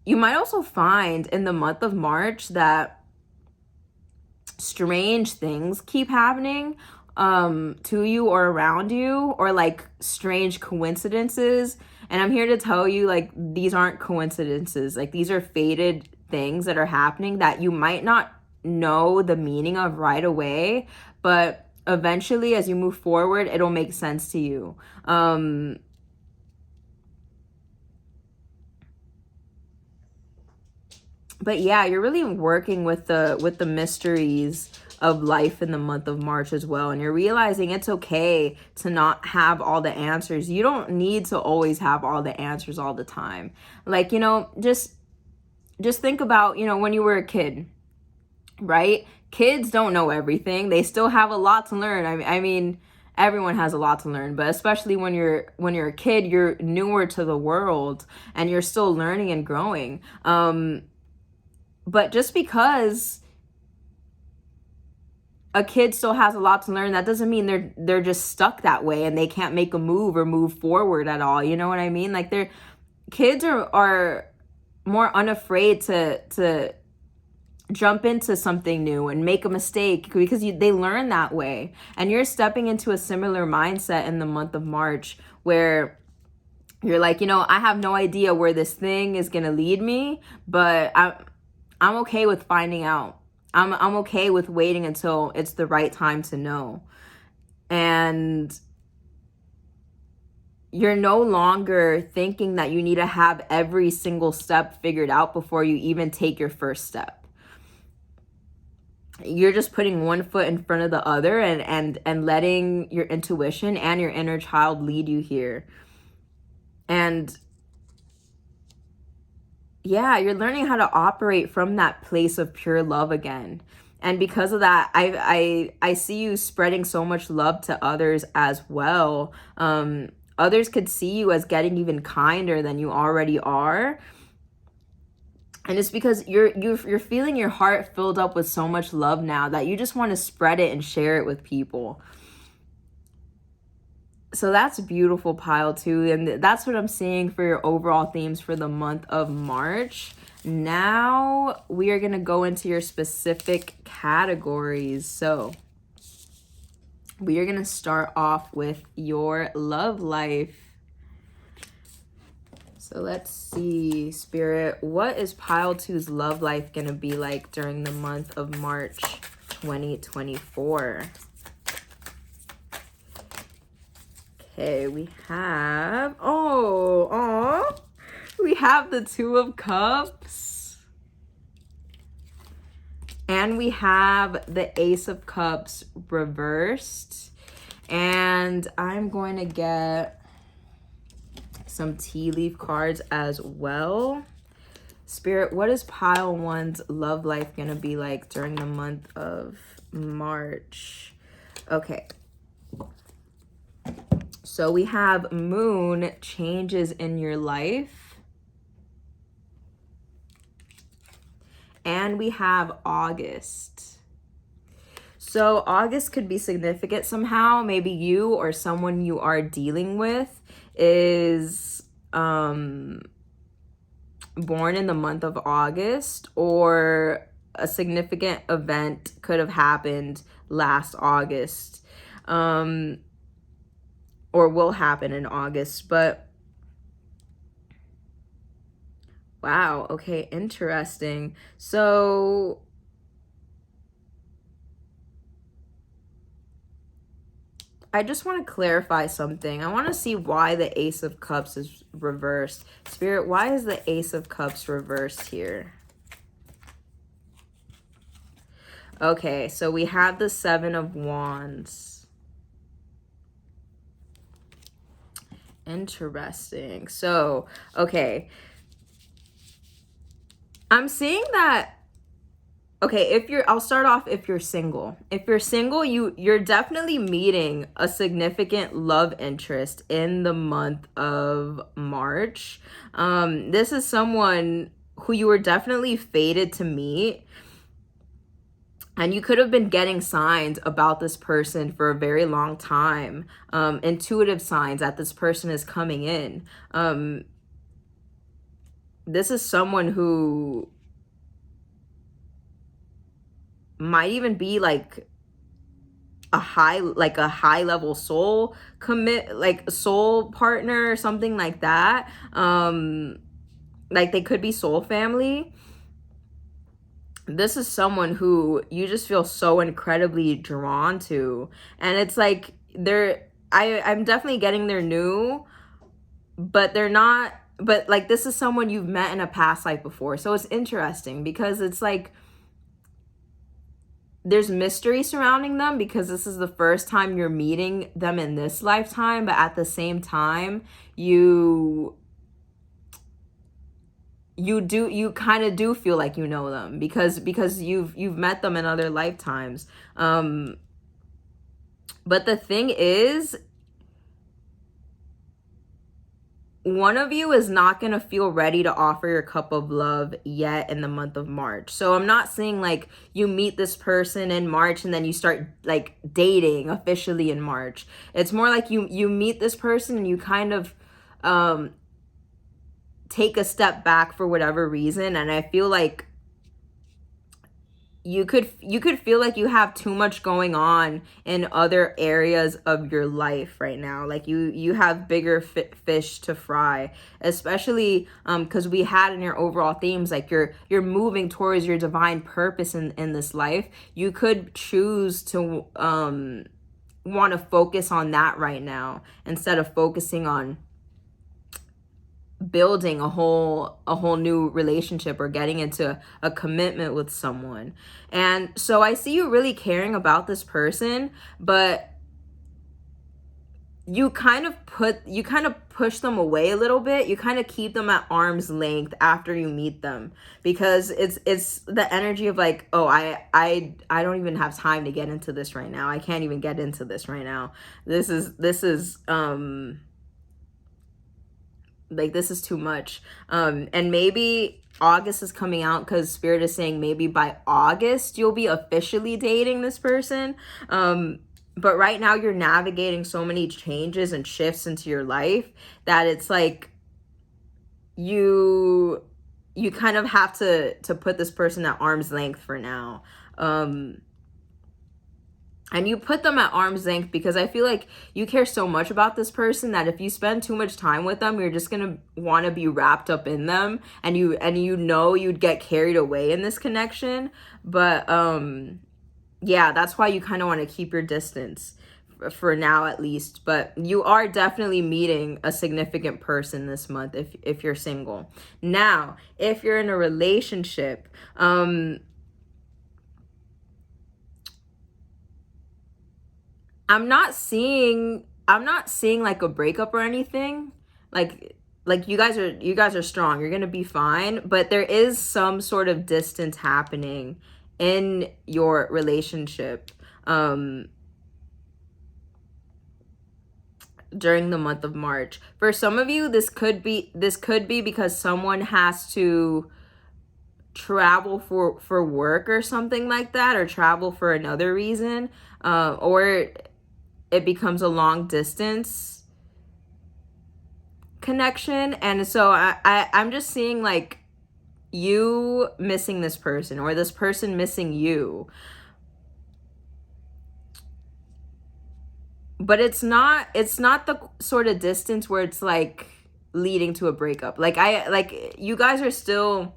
you might also find in the month of March that strange things keep happening to you or around you, or like strange coincidences. And I'm here to tell you, like, these aren't coincidences. Like, these are fated things that are happening that you might not know the meaning of right away, but eventually as you move forward, it'll make sense to you. But yeah, you're really working with the mysteries of life in the month of March as well. And you're realizing it's okay to not have all the answers. You don't need to always have all the answers all the time. Like, just think about, when you were a kid, right? Kids don't know everything. They still have a lot to learn. I mean, everyone has a lot to learn, but especially when you're a kid, you're newer to the world and you're still learning and growing. But just because a kid still has a lot to learn, that doesn't mean they're just stuck that way and they can't make a move or move forward at all. You know what I mean? Like, kids are more unafraid to jump into something new and make a mistake, because they learn that way. And you're stepping into a similar mindset in the month of March, where you're like, I have no idea where this thing is going to lead me, but I'm okay with finding out. I'm okay with waiting until it's the right time to know. And you're no longer thinking that you need to have every single step figured out before you even take your first step. You're just putting one foot in front of the other, and letting your intuition and your inner child lead you here. And yeah, you're learning how to operate from that place of pure love again. And because of that, I see you spreading so much love to others as well. Others could see you as getting even kinder than you already are. And it's because you're feeling your heart filled up with so much love now that you just want to spread it and share it with people. So that's beautiful, pile 2. And that's what I'm seeing for your overall themes for the month of March. Now we are going to go into your specific categories. So we are going to start off with your love life. So let's see, Spirit, what is pile 2's love life going to be like during the month of March 2024? Okay, we have, we have the 2 of Cups. And we have the Ace of Cups reversed. And I'm going to get some tea leaf cards as well. Spirit, what is pile 1's love life going to be like during the month of March? Okay. So we have Moon, changes in your life. And we have August. So August could be significant somehow. Maybe you or someone you are dealing with is born in the month of August, or a significant event could have happened last August. Or will happen in August. But wow, okay, interesting. So I just want to clarify something. I want to see why the Ace of Cups is reversed. Spirit, why is the Ace of Cups reversed here? Okay, so we have the 7 of Wands. Interesting. So, okay. I'm seeing that, okay, I'll start off if you're single. If you're single, you're definitely meeting a significant love interest in the month of March. This is someone who you were definitely fated to meet. And you could have been getting signs about this person for a very long time. Intuitive signs that this person is coming in. This is someone who might even be like a high level soul soul partner or something like that. Like they could be soul family. This is someone who you just feel so incredibly drawn to. And it's like I'm definitely getting they're new, but they're not, but like this is someone you've met in a past life before. So it's interesting because it's like there's mystery surrounding them because this is the first time you're meeting them in this lifetime, but at the same time you kind of do feel like you know them because you've met them in other lifetimes. But the thing is, one of you is not going to feel ready to offer your cup of love yet in the month of March. So I'm not saying like you meet this person in March and then you start like dating officially in March. It's more like you meet this person and you kind of take a step back for whatever reason. And I feel like you could feel like you have too much going on in other areas of your life right now. Like you have bigger fish to fry, especially because we had in your overall themes, like you're moving towards your divine purpose in this life. You could choose to want to focus on that right now instead of focusing on building a whole new relationship or getting into a commitment with someone. And so I see you really caring about this person, but you kind of push them away a little bit. You kind of keep them at arm's length after you meet them, because it's the energy of like, oh, I don't even have time to get into this right now. I can't even get into this right now. This is like, this is too much. And maybe August is coming out because Spirit is saying maybe by August you'll be officially dating this person. But right now you're navigating so many changes and shifts into your life that it's like you kind of have to put this person at arm's length for now. And you put them at arm's length because I feel like you care so much about this person that if you spend too much time with them, you're just going to want to be wrapped up in them. And you'd get carried away in this connection. But yeah, that's why you kind of want to keep your distance for now, at least. But you are definitely meeting a significant person this month if you're single. Now, if you're in a relationship, I'm not seeing like a breakup or anything. Like you guys are strong. You're going to be fine, but there is some sort of distance happening in your relationship during the month of March. For some of you, this could be because someone has to travel for work or something like that, or travel for another reason, or it becomes a long distance connection. And so I'm just seeing like you missing this person or this person missing you. But it's not the sort of distance where it's like leading to a breakup. Like you guys are still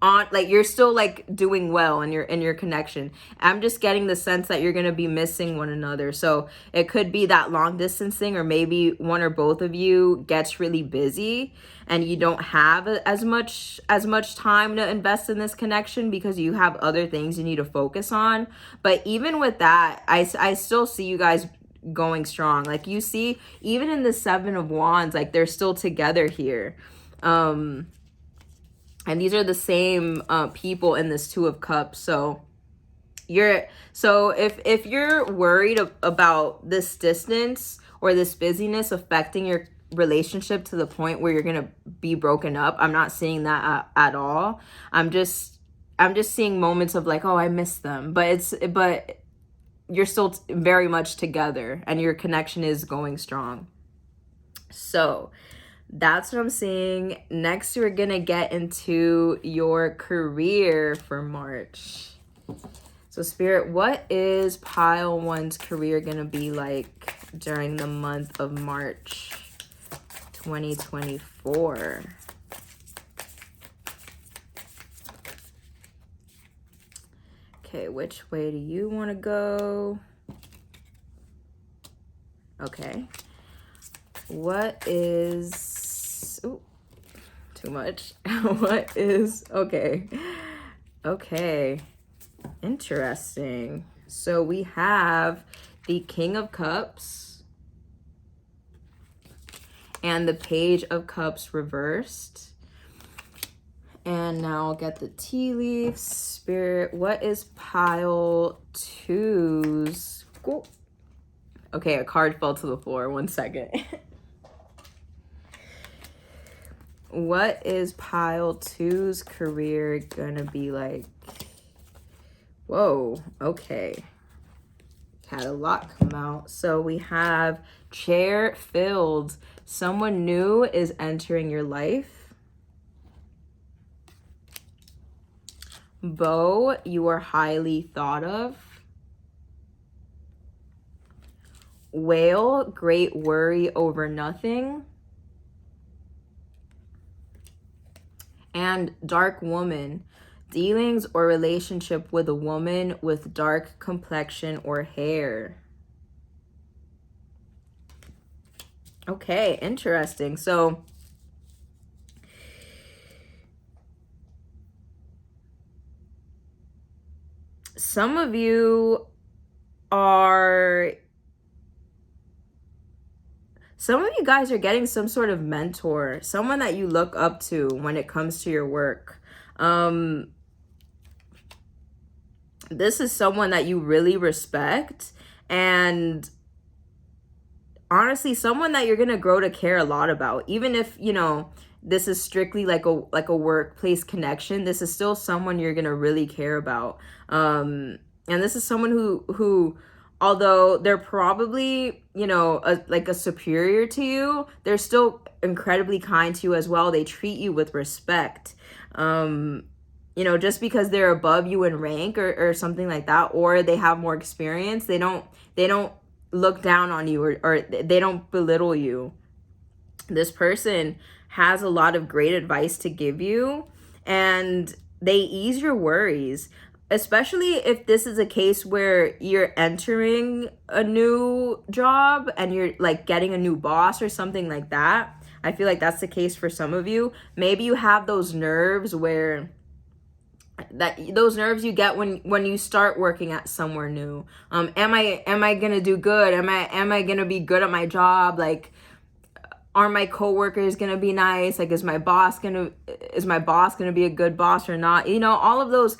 on, like, you're still like doing well in your connection. I'm just getting the sense that you're going to be missing one another. So it could be that long distance thing, or maybe one or both of you gets really busy and you don't have as much time to invest in this connection because you have other things you need to focus on. But even with that, I still see you guys going strong. Like, you see, even in the 7 of Wands, like, they're still together here. And these are the same people in this 2 of Cups. So if you're worried about this distance or this busyness affecting your relationship to the point where you're gonna be broken up, I'm not seeing that at all. I'm just seeing moments of like, oh, I miss them, but you're still very much together and your connection is going strong. So that's what I'm seeing. Next, we're gonna get into your career for March. So Spirit, what is pile 1's career gonna be like during the month of March 2024? Okay, which way do you want to go? Okay. What is... Ooh, too much. What is... Okay. Okay. Interesting. So we have the King of Cups and the Page of Cups reversed. And now I'll get the tea leaves. Spirit, what is pile 2's... Ooh. Okay, a card fell to the floor. 1 second. What is pile 2's career gonna be like? Whoa, okay. Had a lot come out. So we have chair filled. Someone new is entering your life. Beau, you are highly thought of. Whale, great worry over nothing. And dark woman, dealings or relationship with a woman with dark complexion or hair. Okay, interesting. So some of you guys are getting some sort of mentor, someone that you look up to when it comes to your work. This is someone that you really respect, and honestly, someone that you're gonna grow to care a lot about. Even if, you know, this is strictly like a workplace connection, this is still someone you're gonna really care about. And this is someone who although they're probably, you know, like a superior to you, they're still incredibly kind to you as well. They treat you with respect. You know, just because they're above you in rank or something like that, or they have more experience, they don't look down on you, or they don't belittle you. This person has a lot of great advice to give you, and they ease your worries, especially if this is a case where you're entering a new job and you're like getting a new boss or something like that. I feel like that's the case for some of you. Maybe you have those nerves where those nerves you get when you start working at somewhere new. Am I gonna do good? Am I gonna be good at my job? Like, are my coworkers gonna be nice? Like, is my boss gonna be a good boss or not? You know, all of those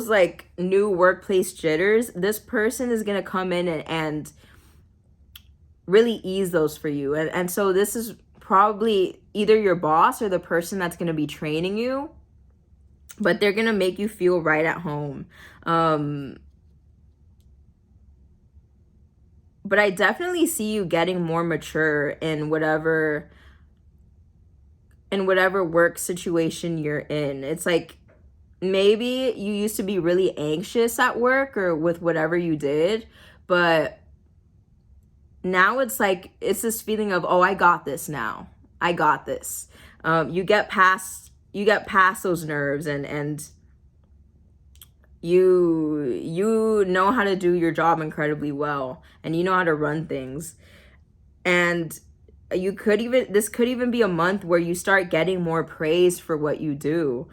like new workplace jitters. This person is gonna come in and really ease those for you. And so this is probably either your boss or the person that's gonna be training you, but they're gonna make you feel right at home. But I definitely see you getting more mature in whatever work situation you're in. It's like maybe you used to be really anxious at work or with whatever you did, but now it's like, it's this feeling of, oh, I got this now. I got this. You get past those nerves, and you know how to do your job incredibly well, and you know how to run things. And this could even be a month where you start getting more praise for what you do.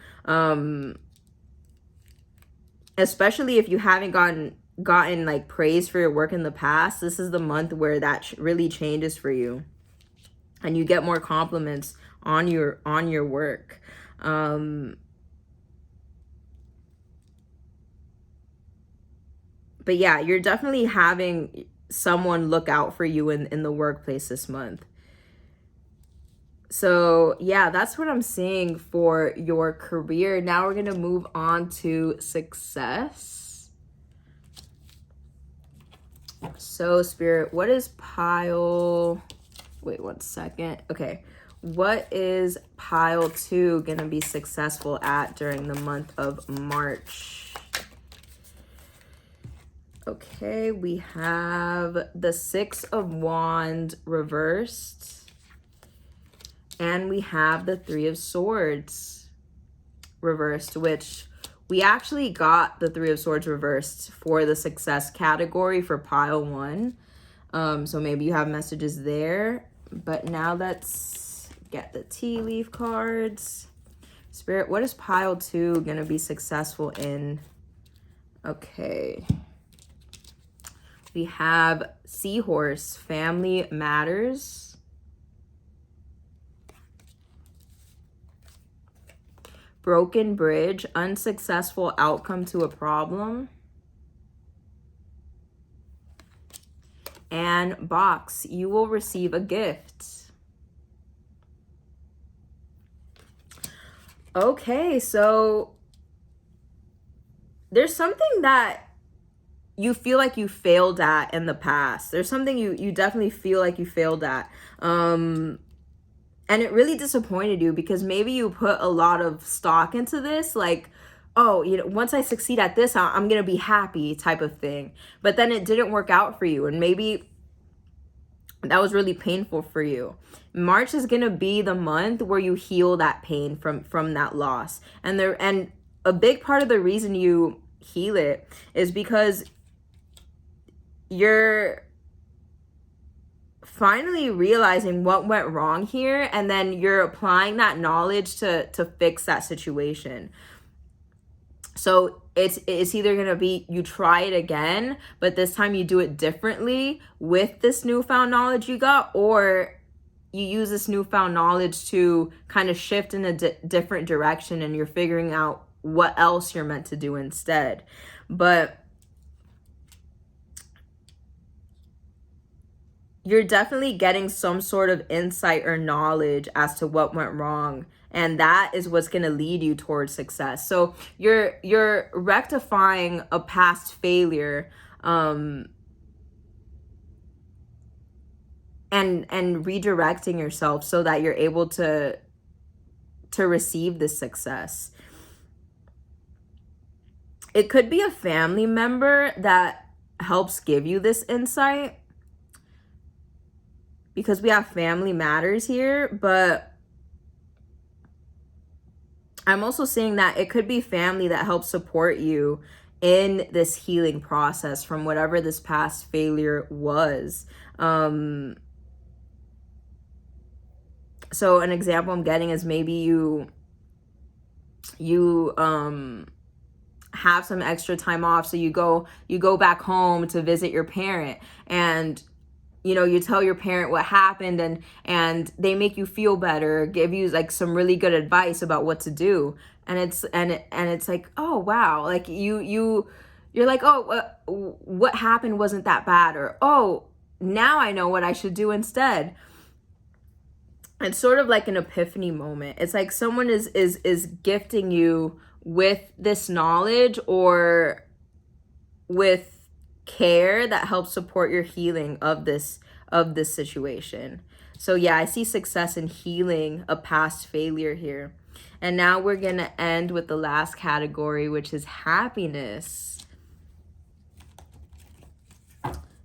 Especially if you haven't gotten like praise for your work in the past. This is the month where that really changes for you, and you get more compliments on your work. But yeah, you're definitely having someone look out for you in the workplace this month. So yeah, that's what I'm seeing for your career. Now we're gonna move on to success. So Spirit, what is pile? Wait 1 second. Okay. What is pile 2 gonna be successful at during the month of March? Okay, we have the 6 of Wands reversed, and we have the 3 of Swords reversed, which we actually got the 3 of Swords reversed for the success category for pile 1. So maybe you have messages there. But now let's get the tea leaf cards. Spirit, what is pile 2 gonna be successful in? Okay. We have Seahorse, family matters. Broken bridge, unsuccessful outcome to a problem. And box, you will receive a gift. Okay, so there's something that you feel like you failed at in the past. There's something you definitely feel like you failed at. And it really disappointed you because maybe you put a lot of stock into this. Like, oh, once I succeed at this, I'm going to be happy type of thing. But then it didn't work out for you. And maybe that was really painful for you. March is going to be the month where you heal that pain from that loss. And a big part of the reason you heal it is because you're finally realizing what went wrong here, and then you're applying that knowledge to fix that situation. So it's either going to be you try it again, but this time you do it differently with this newfound knowledge you got, or you use this newfound knowledge to kind of shift in a different direction, and you're figuring out what else you're meant to do instead. But you're definitely getting some sort of insight or knowledge as to what went wrong. And that is what's going to lead you towards success. So you're rectifying a past failure, and redirecting yourself so that you're able to receive this success. It could be a family member that helps give you this insight, because we have family matters here, but I'm also saying that it could be family that helps support you in this healing process from whatever this past failure was. So an example I'm getting is maybe you have some extra time off, so you go back home to visit your parent, and you tell your parent what happened, and they make you feel better, give you like some really good advice about what to do, and it's like, oh wow, like you're like, oh, what happened wasn't that bad, or oh, now I know what I should do instead. It's sort of like an epiphany moment. It's like someone is gifting you with this knowledge or with care that helps support your healing of this situation. So yeah, I see success in healing a past failure here. And now we're going to end with the last category, which is happiness.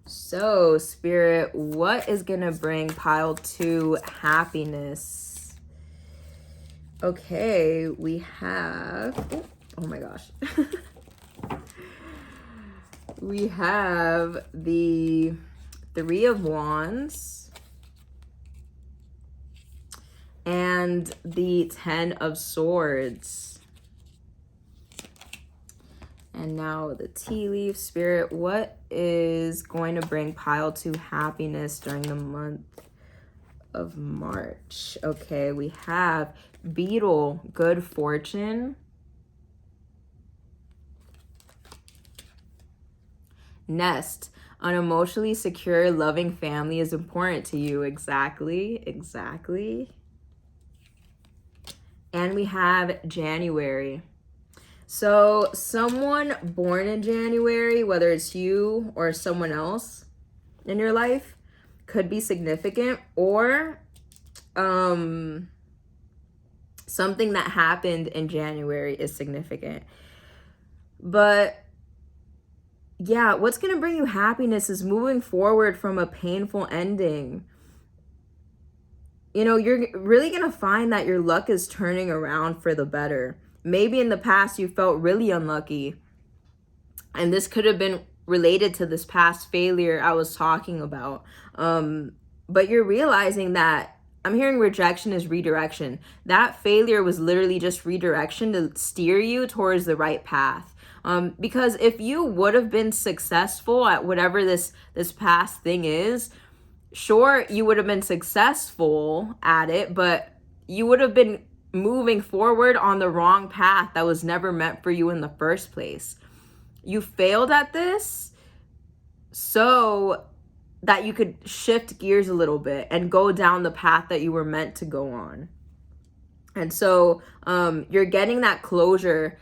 So Spirit, what is going to bring pile 2 happiness? Okay, we have, oh my gosh. We have the 3 of Wands and the 10 of Swords. And now the tea leaf. Spirit, what is going to bring pile 2 happiness during the month of March? Okay, we have Beetle, good fortune. Nest, an emotionally secure, loving family is important to you. Exactly. And we have January. So someone born in January, whether it's you or someone else in your life, could be significant, or something that happened in January is significant. But yeah, what's going to bring you happiness is moving forward from a painful ending. You're really going to find that your luck is turning around for the better. Maybe in the past you felt really unlucky, and this could have been related to this past failure I was talking about. But you're realizing that, I'm hearing rejection is redirection. That failure was literally just redirection to steer you towards the right path. Because if you would have been successful at whatever this past thing is, sure, you would have been successful at it, but you would have been moving forward on the wrong path that was never meant for you in the first place. You failed at this so that you could shift gears a little bit and go down the path that you were meant to go on. And so you're getting that closure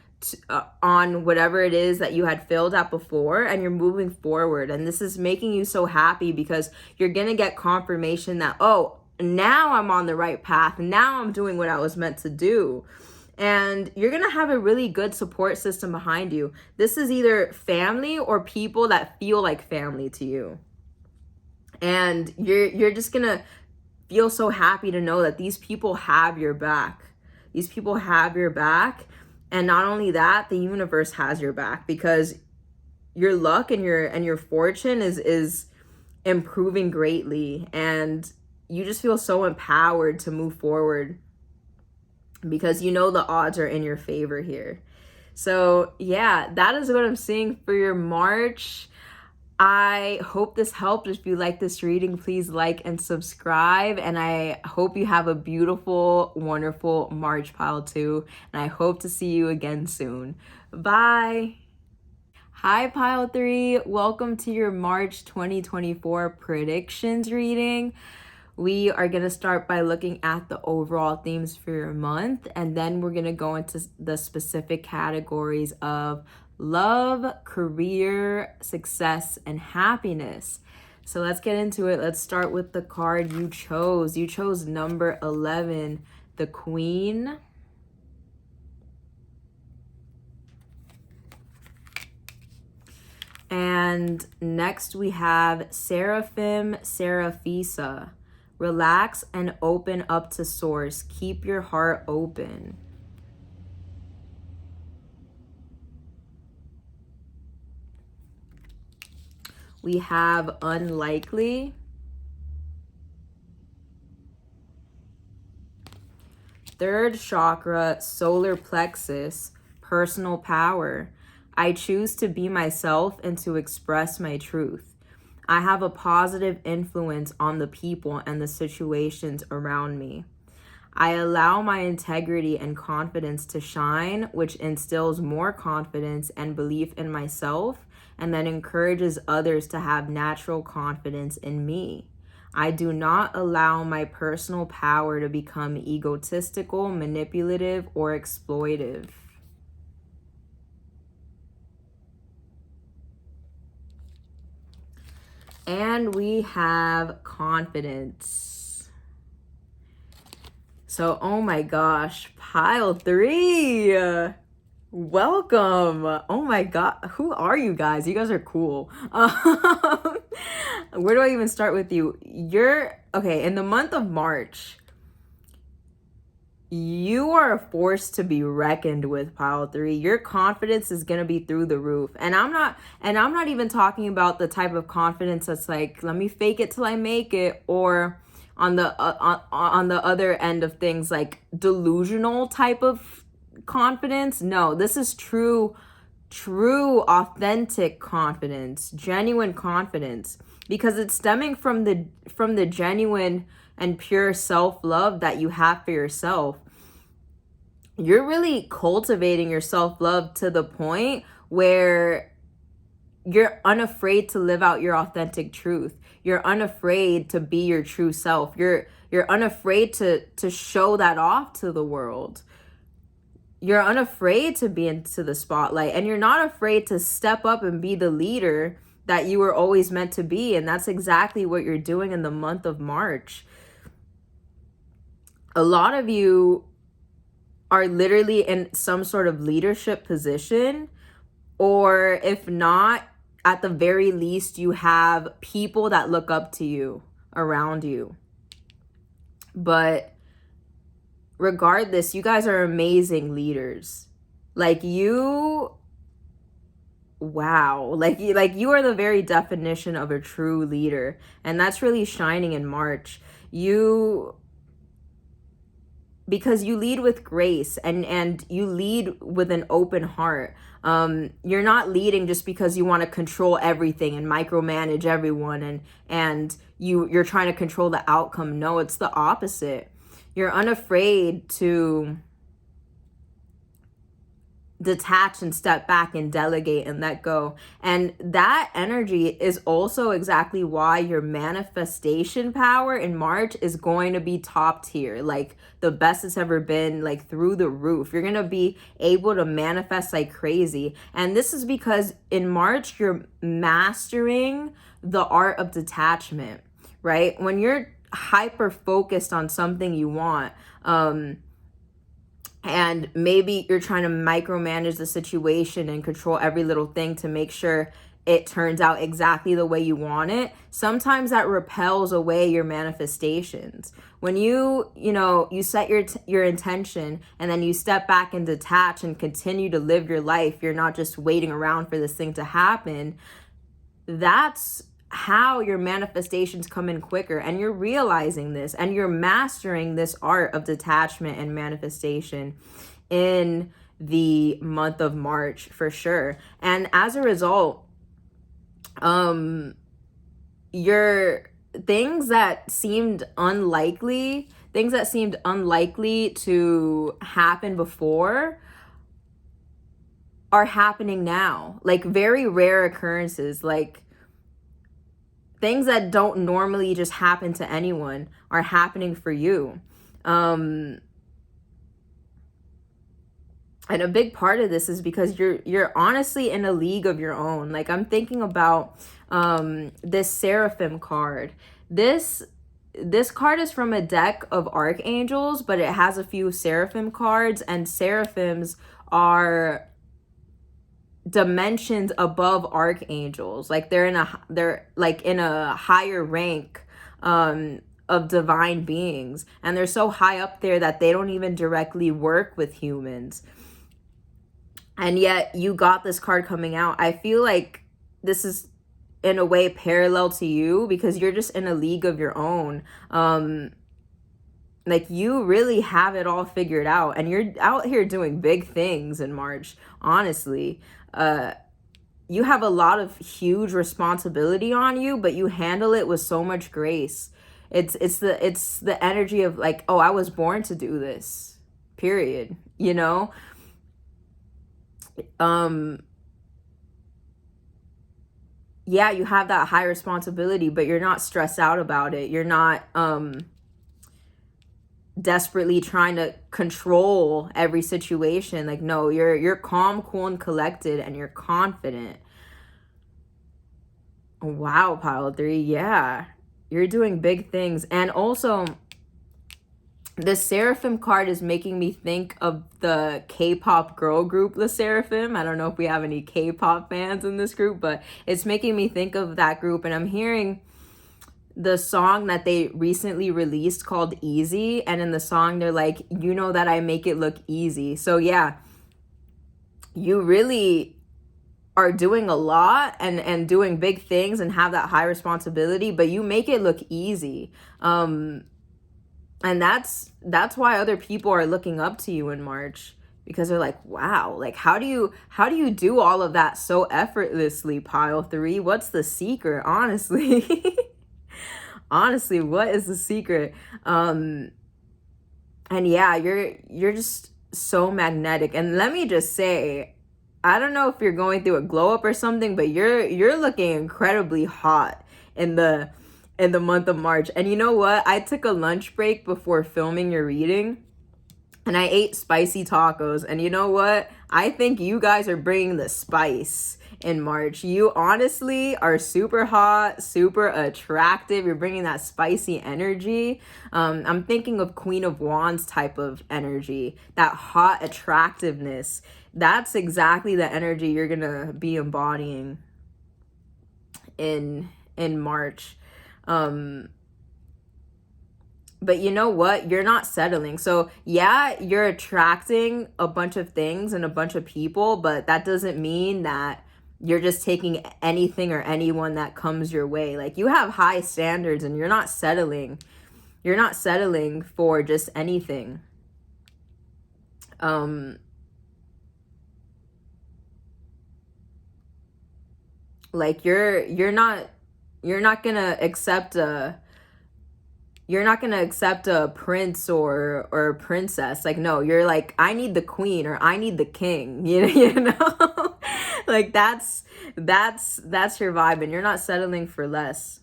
on whatever it is that you had failed at before, and you're moving forward. And this is making you so happy because you're going to get confirmation that, oh, now I'm on the right path. Now I'm doing what I was meant to do. And you're going to have a really good support system behind you. This is either family or people that feel like family to you. And you're just going to feel so happy to know that these people have your back. These people have your back. And not only that, the universe has your back, because your luck and your fortune is improving greatly, and you just feel so empowered to move forward because you know the odds are in your favor here. So yeah, that is what I'm seeing for your March. I hope this helped. If you like this reading, please like and subscribe. And I hope you have a beautiful, wonderful March, Pile 2. And I hope to see you again soon. Bye. Hi, Pile 3. Welcome to your March 2024 predictions reading. We are going to start by looking at the overall themes for your month, and then we're going to go into the specific categories of love, career, success, and happiness. So let's get into it. Let's start with the card you chose. You chose number 11, the Queen. And next we have Seraphim, Seraphisa. Relax and open up to source. Keep your heart open. We have Unlikely. Third chakra, solar plexus, personal power. I choose to be myself and to express my truth. I have a positive influence on the people and the situations around me. I allow my integrity and confidence to shine, which instills more confidence and belief in myself, and then encourages others to have natural confidence in me. I do not allow my personal power to become egotistical, manipulative, or exploitive. And we have confidence. So, oh my gosh, Pile 3. Welcome. Oh my God. Who are you guys? You guys are cool. Where do I even start with you? Okay, in the month of March, you are a force to be reckoned with, Pile 3. Your confidence is going to be through the roof. And I'm not even talking about the type of confidence that's like, let me fake it till I make it, or on the other end of things, like delusional type of confidence. No, this is true, authentic confidence, genuine confidence, because it's stemming from the genuine and pure self-love that you have for yourself. You're really cultivating your self-love to the point where you're unafraid to live out your authentic truth. You're unafraid to be your true self. You're unafraid to show that off to the world. You're unafraid to be into the spotlight, and you're not afraid to step up and be the leader that you were always meant to be. And that's exactly what you're doing in the month of March. A lot of you are literally in some sort of leadership position, or if not, at the very least, you have people that look up to you around you. But regardless, you guys are amazing leaders. Like you, wow. Like you are the very definition of a true leader. And that's really shining in March. Because you lead with grace and you lead with an open heart. You're not leading just because you want to control everything and micromanage everyone and you're trying to control the outcome. No, it's the opposite. You're unafraid to detach and step back and delegate and let go. And that energy is also exactly why your manifestation power in March is going to be top tier, like the best it's ever been, like through the roof. You're going to be able to manifest like crazy. And this is because in March, you're mastering the art of detachment, right? When you're hyper focused on something you want, and maybe you're trying to micromanage the situation and control every little thing to make sure it turns out exactly the way you want it. Sometimes that repels away your manifestations. When you set your intention, and then you step back and detach and continue to live your life, you're not just waiting around for this thing to happen. That's how your manifestations come in quicker, and you're realizing this, and you're mastering this art of detachment and manifestation in the month of March for sure. And as a result, your things that seemed unlikely to happen before are happening now. Like very rare occurrences, like things that don't normally just happen to anyone are happening for you. And a big part of this is because you're honestly in a league of your own. Like I'm thinking about this Seraphim card. This card is from a deck of archangels, but it has a few Seraphim cards, and Seraphims are dimensions above archangels. Like they're like in a higher rank of divine beings, and they're so high up there that they don't even directly work with humans. And yet you got this card coming out. I feel like this is in a way parallel to you, because you're just in a league of your own. Like you really have it all figured out, and you're out here doing big things in March. Honestly, you have a lot of huge responsibility on you, but you handle it with so much grace. It's the energy of like, oh, I was born to do this, period. Yeah, you have that high responsibility, but you're not stressed out about it. You're not desperately trying to control every situation. Like, no, you're calm, cool, and collected, and you're confident. Wow, pile 3. Yeah, you're doing big things. And also, the Seraphim card is making me think of the K-pop girl group, the Seraphim. I don't know if we have any K-pop fans in this group, but it's making me think of that group. And I'm hearing the song that they recently released called Easy. And in the song, they're like, you know that I make it look easy. So yeah, you really are doing a lot and doing big things and have that high responsibility, but you make it look easy. And that's why other people are looking up to you in March, because they're like, wow, like how do you do all of that so effortlessly, pile 3? What's the secret? Honestly. Honestly, what is the secret? And yeah, you're just so magnetic. And let me just say, I don't know if you're going through a glow up or something, but you're looking incredibly hot in the month of March. And you know what? I took a lunch break before filming your reading, and I ate spicy tacos. And you know what? I think you guys are bringing the spice in March. You honestly are super hot, super attractive. You're bringing that spicy energy. I'm thinking of Queen of Wands type of energy, that hot attractiveness. That's exactly the energy you're gonna be embodying in March. But you know what? You're not settling. So yeah, you're attracting a bunch of things and a bunch of people, but that doesn't mean that you're just taking anything or anyone that comes your way. Like you have high standards, and you're not settling. You're not settling for just anything. Like you're not gonna accept a prince or a princess. Like, no, you're like, I need the queen, or I need the king. You know? Like that's your vibe, and you're not settling for less.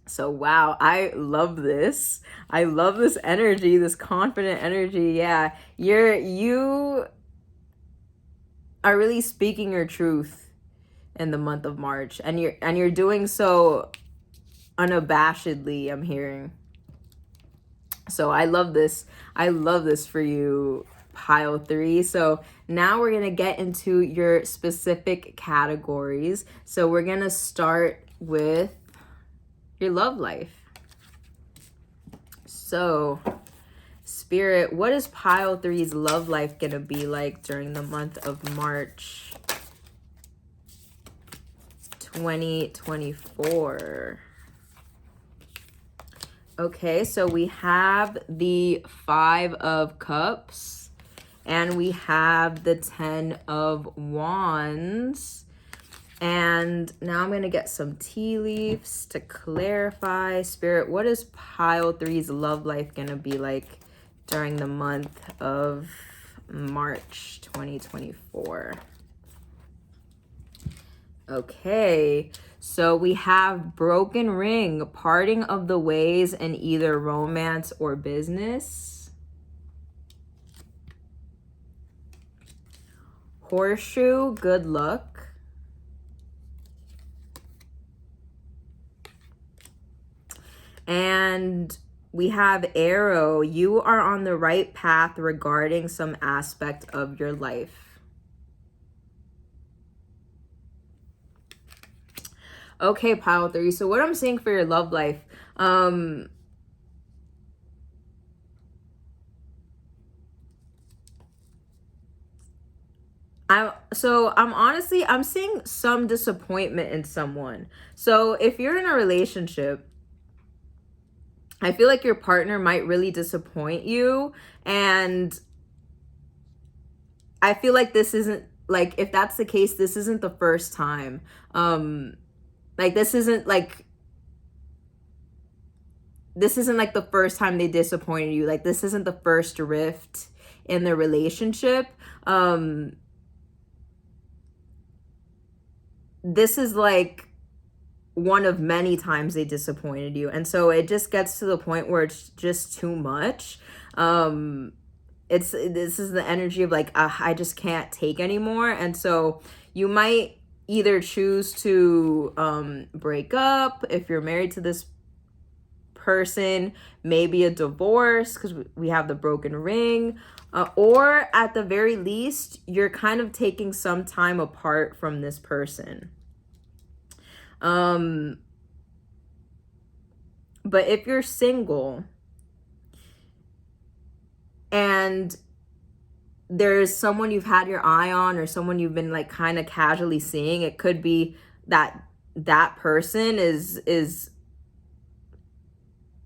So wow, I love this. I love this energy, this confident energy. Yeah, you are really speaking your truth in the month of March, and you're doing so unabashedly, I'm hearing. So I love this. I love this for you, pile 3. So now we're going to get into your specific categories. So we're going to start with your love life. So Spirit, what is pile 3's love life going to be like during the month of March 2024? Okay, so we have the 5 of Cups and we have the 10 of Wands. And now I'm going to get some tea leaves to clarify. Spirit, what is pile 3's love life going to be like during the month of March 2024? Okay, so we have broken ring, parting of the ways in either romance or business. Horseshoe, good luck. And we have arrow, you are on the right path regarding some aspect of your life. Okay, pile 3. So what I'm seeing for your love life, I'm seeing some disappointment in someone. So if you're in a relationship, I feel like your partner might really disappoint you, and I feel like this isn't, like, if that's the case, this isn't the first time. This isn't like the first time they disappointed you. Like, this isn't the first rift in the relationship. This is like one of many times they disappointed you, and so it just gets to the point where it's just too much. This is the energy of like, I just can't take anymore, and so you might either choose to break up if you're married to this person, maybe a divorce because we have the broken ring, or at the very least you're kind of taking some time apart from this person. But if you're single and there's someone you've had your eye on or someone you've been like kind of casually seeing, it could be that that person is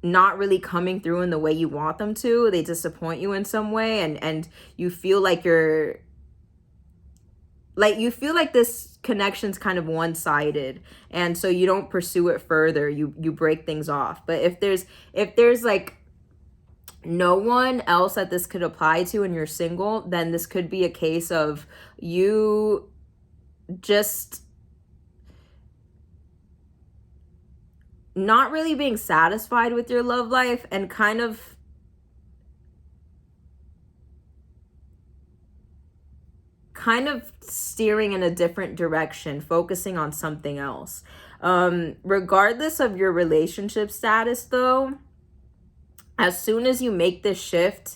not really coming through in the way you want them to. They disappoint you in some way, and you feel like you feel like this connection's kind of one-sided, and so you don't pursue it further. You break things off. But if there's like no one else that this could apply to and you're single, then this could be a case of you just not really being satisfied with your love life and kind of steering in a different direction, focusing on something else. Regardless of your relationship status, though, as soon as you make this shift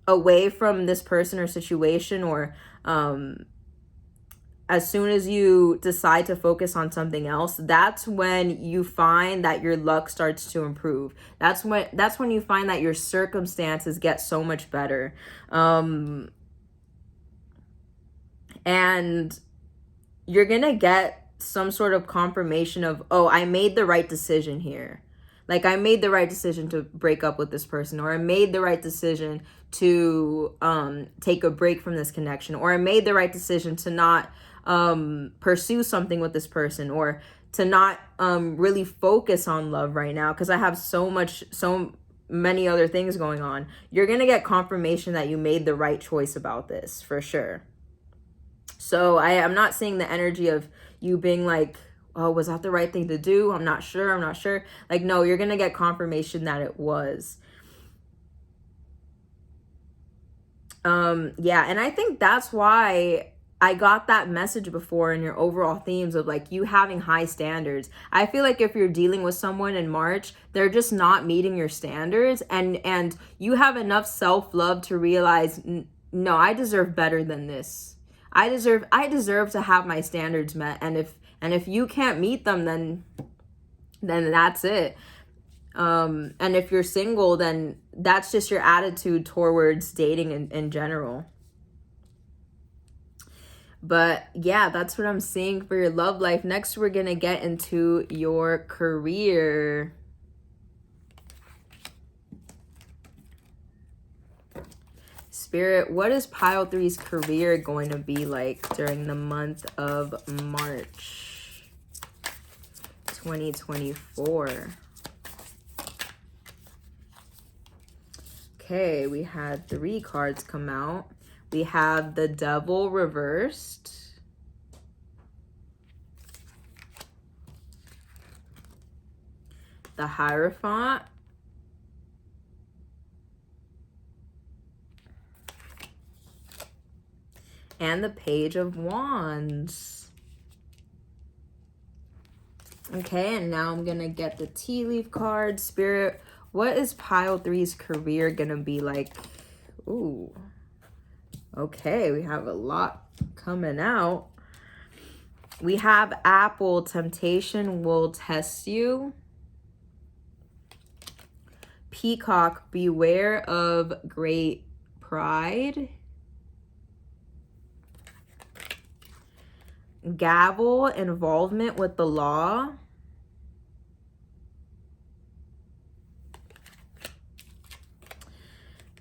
away from this person or situation, or as soon as you decide to focus on something else, that's when you find that your luck starts to improve. That's when you find that your circumstances get so much better. And you're gonna get some sort of confirmation of, oh, I made the right decision here. Like, I made the right decision to break up with this person, or I made the right decision to take a break from this connection, or I made the right decision to not pursue something with this person, or to not really focus on love right now because I have so many other things going on. You're gonna get confirmation that you made the right choice about this, for sure. So I'm not seeing the energy of you being like, oh, was that the right thing to do? I'm not sure. Like, no, you're gonna get confirmation that it was. Yeah, and I think that's why I got that message before in your overall themes of like you having high standards. I feel like if you're dealing with someone in March, they're just not meeting your standards, and you have enough self-love to realize, no, I deserve better than this. I deserve to have my standards met, and if you can't meet them, then that's it. And if you're single, then that's just your attitude towards dating in general. But yeah, that's what I'm seeing for your love life. Next, we're going to get into your career. Spirit, what is pile 3's career going to be like during the month of March 2024? Okay, we had 3 cards come out. We have the Devil reversed. The Hierophant. And the Page of Wands. Okay, and now I'm going to get the tea leaf card. Spirit, what is pile 3's career going to be like? Ooh. Okay, we have a lot coming out. We have Apple, temptation will test you. Peacock, beware of great pride. Gavel, involvement with the law.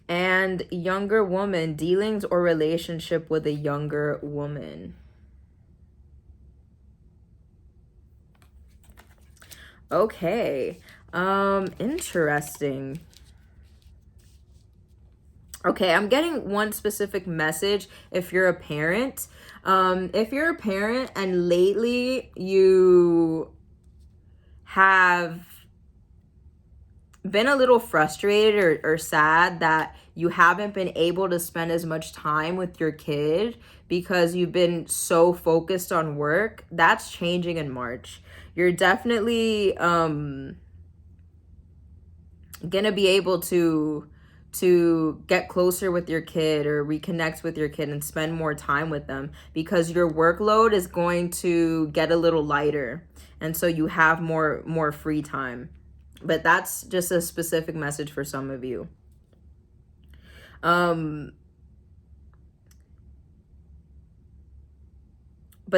And younger woman, dealings or relationship with a younger woman. Okay, interesting. Okay, I'm getting one specific message if you're a parent. If you're a parent and lately you have been a little frustrated or sad that you haven't been able to spend as much time with your kid because you've been so focused on work, that's changing in March. You're definitely gonna be able to get closer with your kid or reconnect with your kid and spend more time with them because your workload is going to get a little lighter, and so you have more free time. But that's just a specific message for some of you. But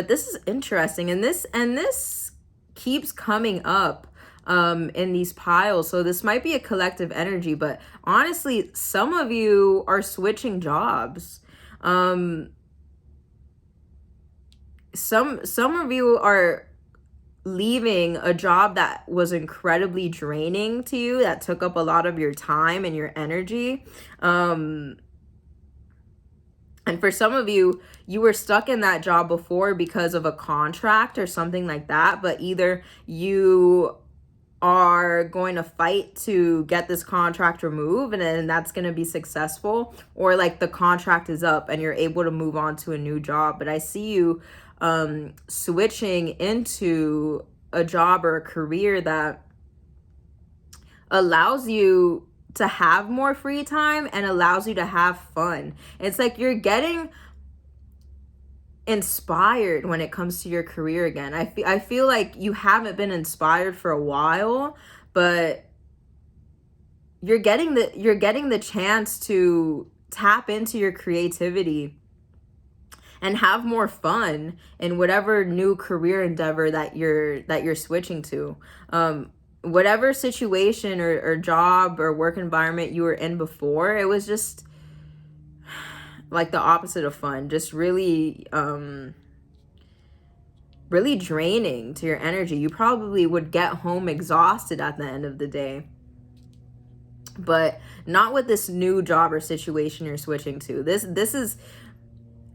this is interesting, and this keeps coming up in these piles. So this might be a collective energy, but honestly, some of you are switching jobs. Some of you are leaving a job that was incredibly draining to you, that took up a lot of your time and your energy. And for some of you, you were stuck in that job before because of a contract or something like that, but either you are going to fight to get this contract removed and then that's going to be successful, or like the contract is up and you're able to move on to a new job. But I see you switching into a job or a career that allows you to have more free time and allows you to have fun. It's like you're getting inspired when it comes to your career again. I feel like you haven't been inspired for a while, but you're getting the chance to tap into your creativity and have more fun in whatever new career endeavor that you're switching to. Whatever situation or job or work environment you were in before, it was just like the opposite of fun, just really really draining to your energy. You probably would get home exhausted at the end of the day. But not with this new job or situation you're switching to. This is,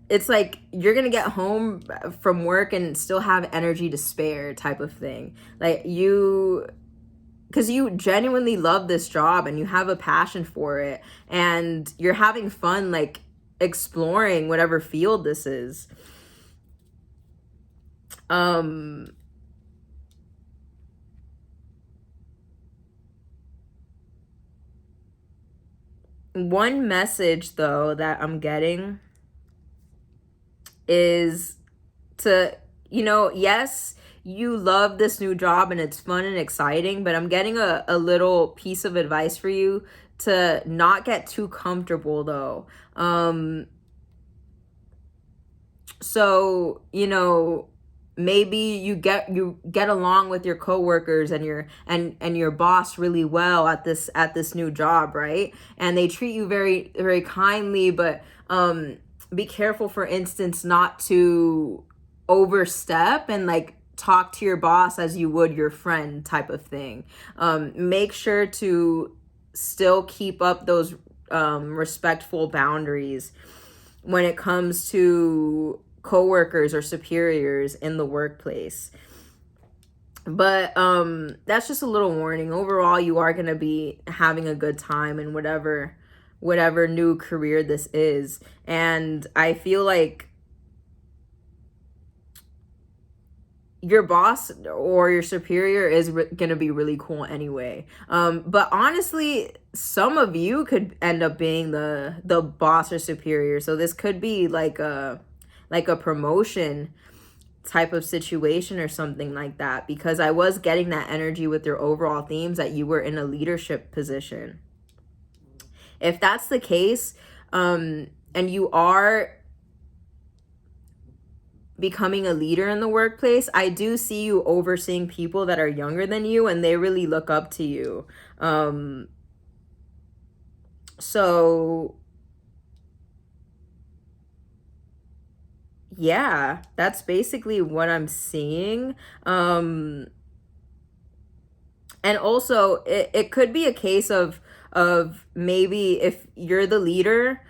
it's like you're gonna get home from work and still have energy to spare type of thing. Like because you genuinely love this job and you have a passion for it and you're having fun like exploring whatever field this is. One message though that I'm getting is to, yes, you love this new job and it's fun and exciting, but I'm getting a little piece of advice for you to not get too comfortable though. So, maybe you get along with your coworkers and your boss really well at this new job, right? And they treat you very, very kindly, but be careful, for instance, not to overstep and like talk to your boss as you would your friend type of thing. Make sure to still keep up those respectful boundaries when it comes to coworkers or superiors in the workplace. But that's just a little warning. Overall, you are going to be having a good time in whatever new career this is. And I feel like your boss or your superior is going to be really cool anyway. But honestly, some of you could end up being the boss or superior. So this could be like a promotion type of situation or something like that, because I was getting that energy with your overall themes that you were in a leadership position. If that's the case, and you are becoming a leader in the workplace, I do see you overseeing people that are younger than you and they really look up to you. So yeah, that's basically what I'm seeing. And also it could be a case of maybe if you're the leader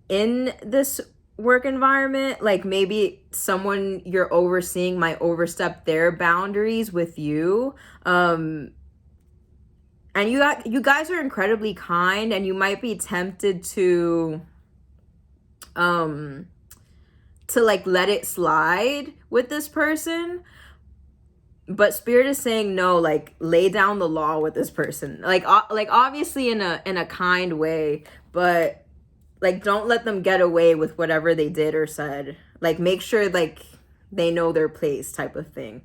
in this work environment, like maybe someone you're overseeing might overstep their boundaries with you. And you guys are incredibly kind, and you might be tempted to like let it slide with this person, but spirit is saying no, like lay down the law with this person, like obviously in a kind way, but like don't let them get away with whatever they did or said. Like make sure like they know their place type of thing.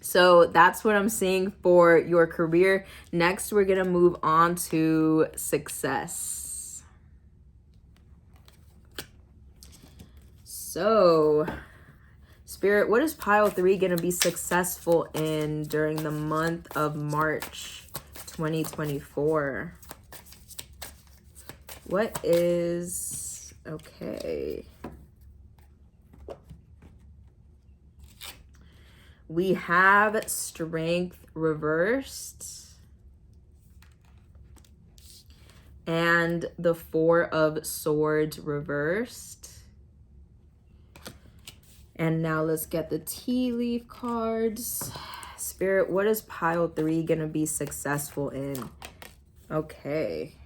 So that's what I'm seeing for your career. Next, we're gonna move on to success. So Spirit, what is pile 3 gonna be successful in during the month of March 2024? What is, okay. We have strength reversed and the 4 of swords reversed. And now let's get the tea leaf cards. Spirit, what is pile 3 gonna be successful in? Okay.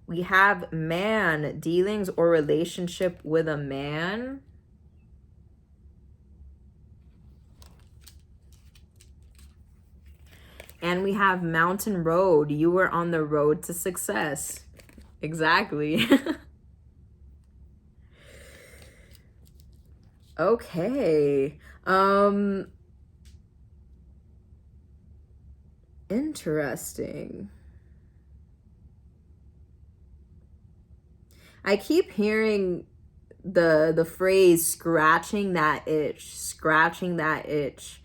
We have man, dealings or relationship with a man. And we have mountain road. You were on the road to success. Exactly. Okay. Interesting. I keep hearing the phrase scratching that itch, scratching that itch.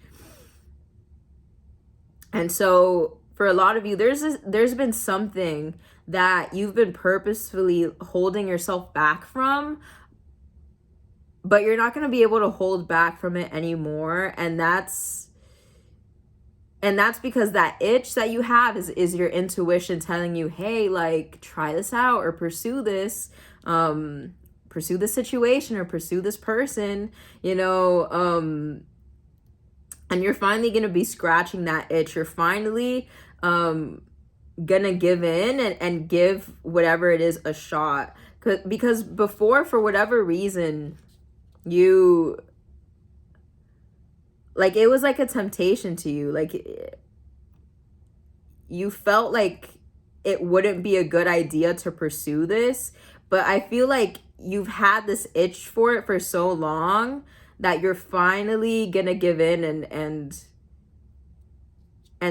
And so for a lot of you, there's been something that you've been purposefully holding yourself back from, but you're not going to be able to hold back from it anymore. And that's because that itch that you have is your intuition telling you, hey, like try this out or pursue this situation or pursue this person, and you're finally going to be scratching that itch. You're finally going to give in and give whatever it is a shot. Because before, for whatever reason, You, like, it was like a temptation to you. Like, you felt like it wouldn't be a good idea to pursue this, but I feel like you've had this itch for it for so long that you're finally gonna give in and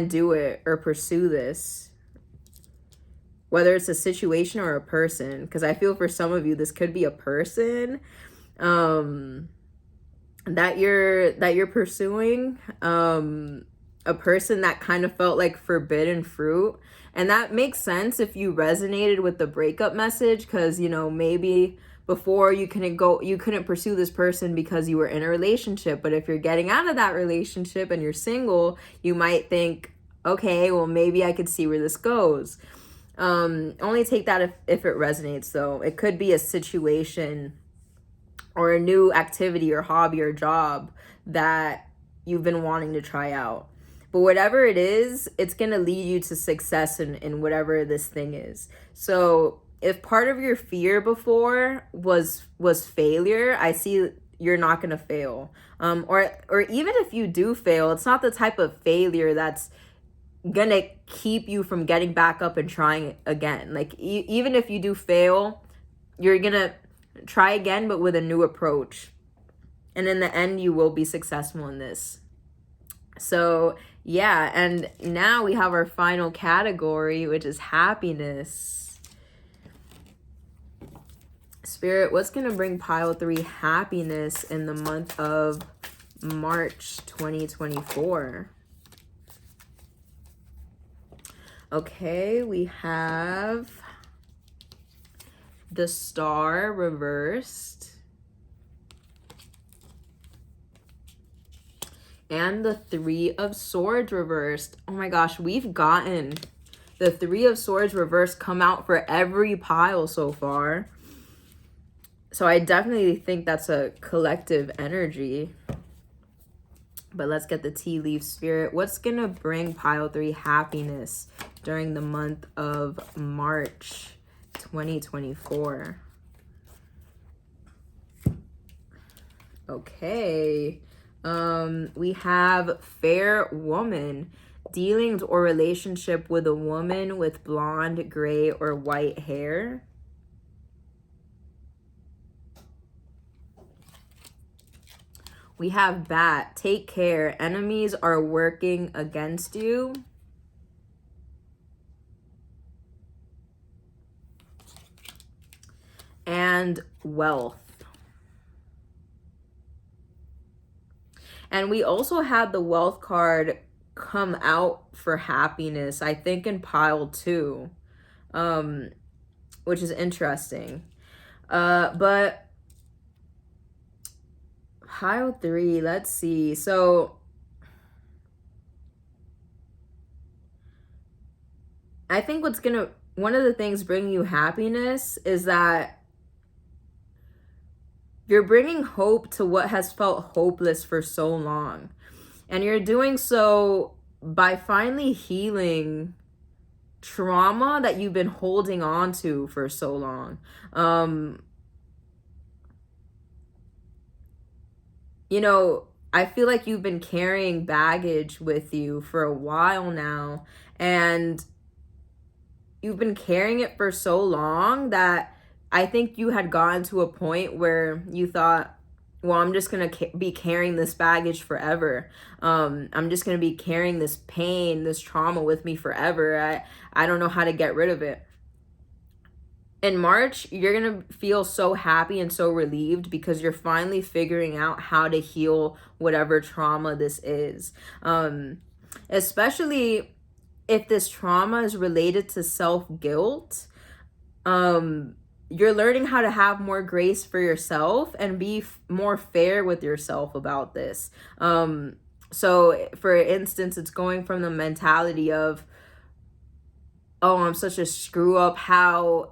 do it or pursue this, whether it's a situation or a person, because I feel for some of you this could be a person that you're pursuing, a person that kind of felt like forbidden fruit. And that makes sense if you resonated with the breakup message, because, you know, maybe before you couldn't pursue this person because you were in a relationship. But if you're getting out of that relationship and you're single, you might think, okay, well, maybe I could see where this goes. Only take that if it resonates, though. It could be a situation or a new activity or hobby or job that you've been wanting to try out. But whatever it is, it's going to lead you to success in whatever this thing is. So if part of your fear before was failure, I see you're not going to fail. Or even if you do fail, it's not the type of failure that's going to keep you from getting back up and trying again. Like, even if you do fail, you're going to try again, but with a new approach. And in the end, you will be successful in this. So yeah, and now we have our final category, which is happiness. Spirit, what's going to bring pile 3 happiness in the month of March 2024? Okay, we have the Star reversed. And the 3 of Swords reversed. Oh my gosh, we've gotten the 3 of Swords reversed come out for every pile so far. So I definitely think that's a collective energy. But let's get the tea leaf, Spirit. What's going to bring pile 3 happiness during the month of March 2024? Okay. We have Fair Woman, dealings or relationship with a woman with blonde, gray, or white hair. We have Bat, take care, enemies are working against you. And Wealth. And we also had the Wealth card come out for happiness, I think in pile 2, which is interesting. But pile 3, let's see. So I think one of the things bringing you happiness is that you're bringing hope to what has felt hopeless for so long. And you're doing so by finally healing trauma that you've been holding on to for so long. You know, I feel like you've been carrying baggage with you for a while now. And you've been carrying it for so long that I think you had gotten to a point where you thought, well, I'm just going to be carrying this baggage forever. I'm just going to be carrying this pain, this trauma with me forever. I don't know how to get rid of it. In March, you're going to feel so happy and so relieved because you're finally figuring out how to heal whatever trauma this is. Especially if this trauma is related to self-guilt. You're learning how to have more grace for yourself and be more fair with yourself about this. So for instance, it's going from the mentality of, oh, I'm such a screw up. How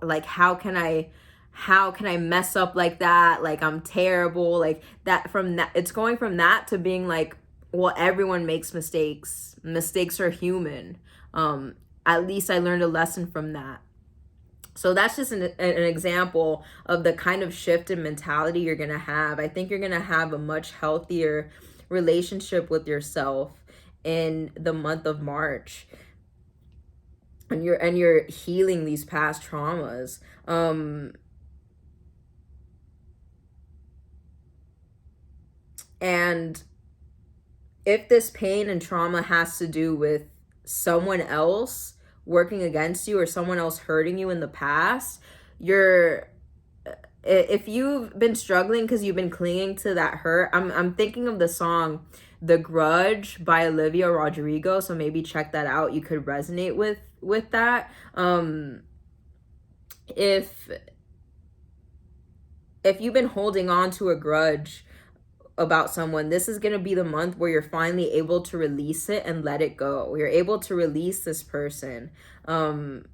can I mess up like that? Like, I'm terrible. Like that, it's going from that to being like, well, everyone makes mistakes. Mistakes are human. At least I learned a lesson from that. So that's just an example of the kind of shift in mentality you're going to have. I think you're going to have a much healthier relationship with yourself in the month of March. And you're healing these past traumas. And if this pain and trauma has to do with someone else working against you or someone else hurting you in the past, if you've been struggling because you've been clinging to that hurt, I'm thinking of the song The Grudge by Olivia Rodrigo, so maybe check that out. You could resonate with that. If you've been holding on to a grudge about someone, this is going to be the month where you're finally able to release it and let it go. You're able to release this person. And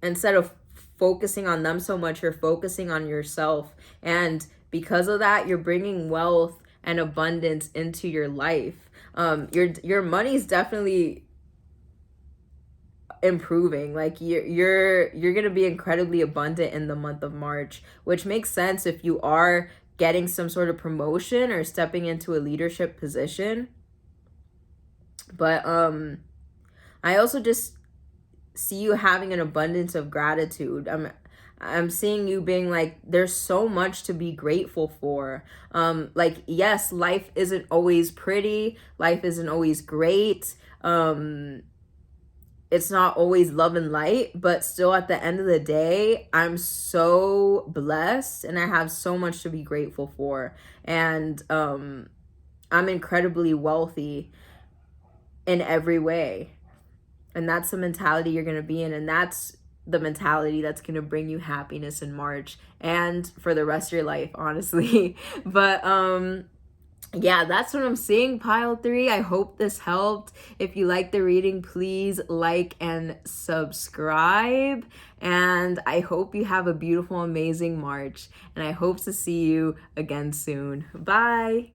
instead of focusing on them so much, you're focusing on yourself. And because of that, you're bringing wealth and abundance into your life. Your money's definitely improving. Like you're gonna be incredibly abundant in the month of March, which makes sense if you are getting some sort of promotion or stepping into a leadership position. But I also just see you having an abundance of gratitude. I'm seeing you being like, there's so much to be grateful for. Like, yes, life isn't always pretty, life isn't always great, it's not always love and light, but still at the end of the day, I'm so blessed and I have so much to be grateful for. And I'm incredibly wealthy in every way. And that's the mentality you're going to be in. And that's the mentality that's going to bring you happiness in March and for the rest of your life, honestly. But yeah, that's what I'm seeing, pile 3. I hope this helped. If you like the reading, please like and subscribe. And I hope you have a beautiful, amazing March. And I hope to see you again soon. Bye.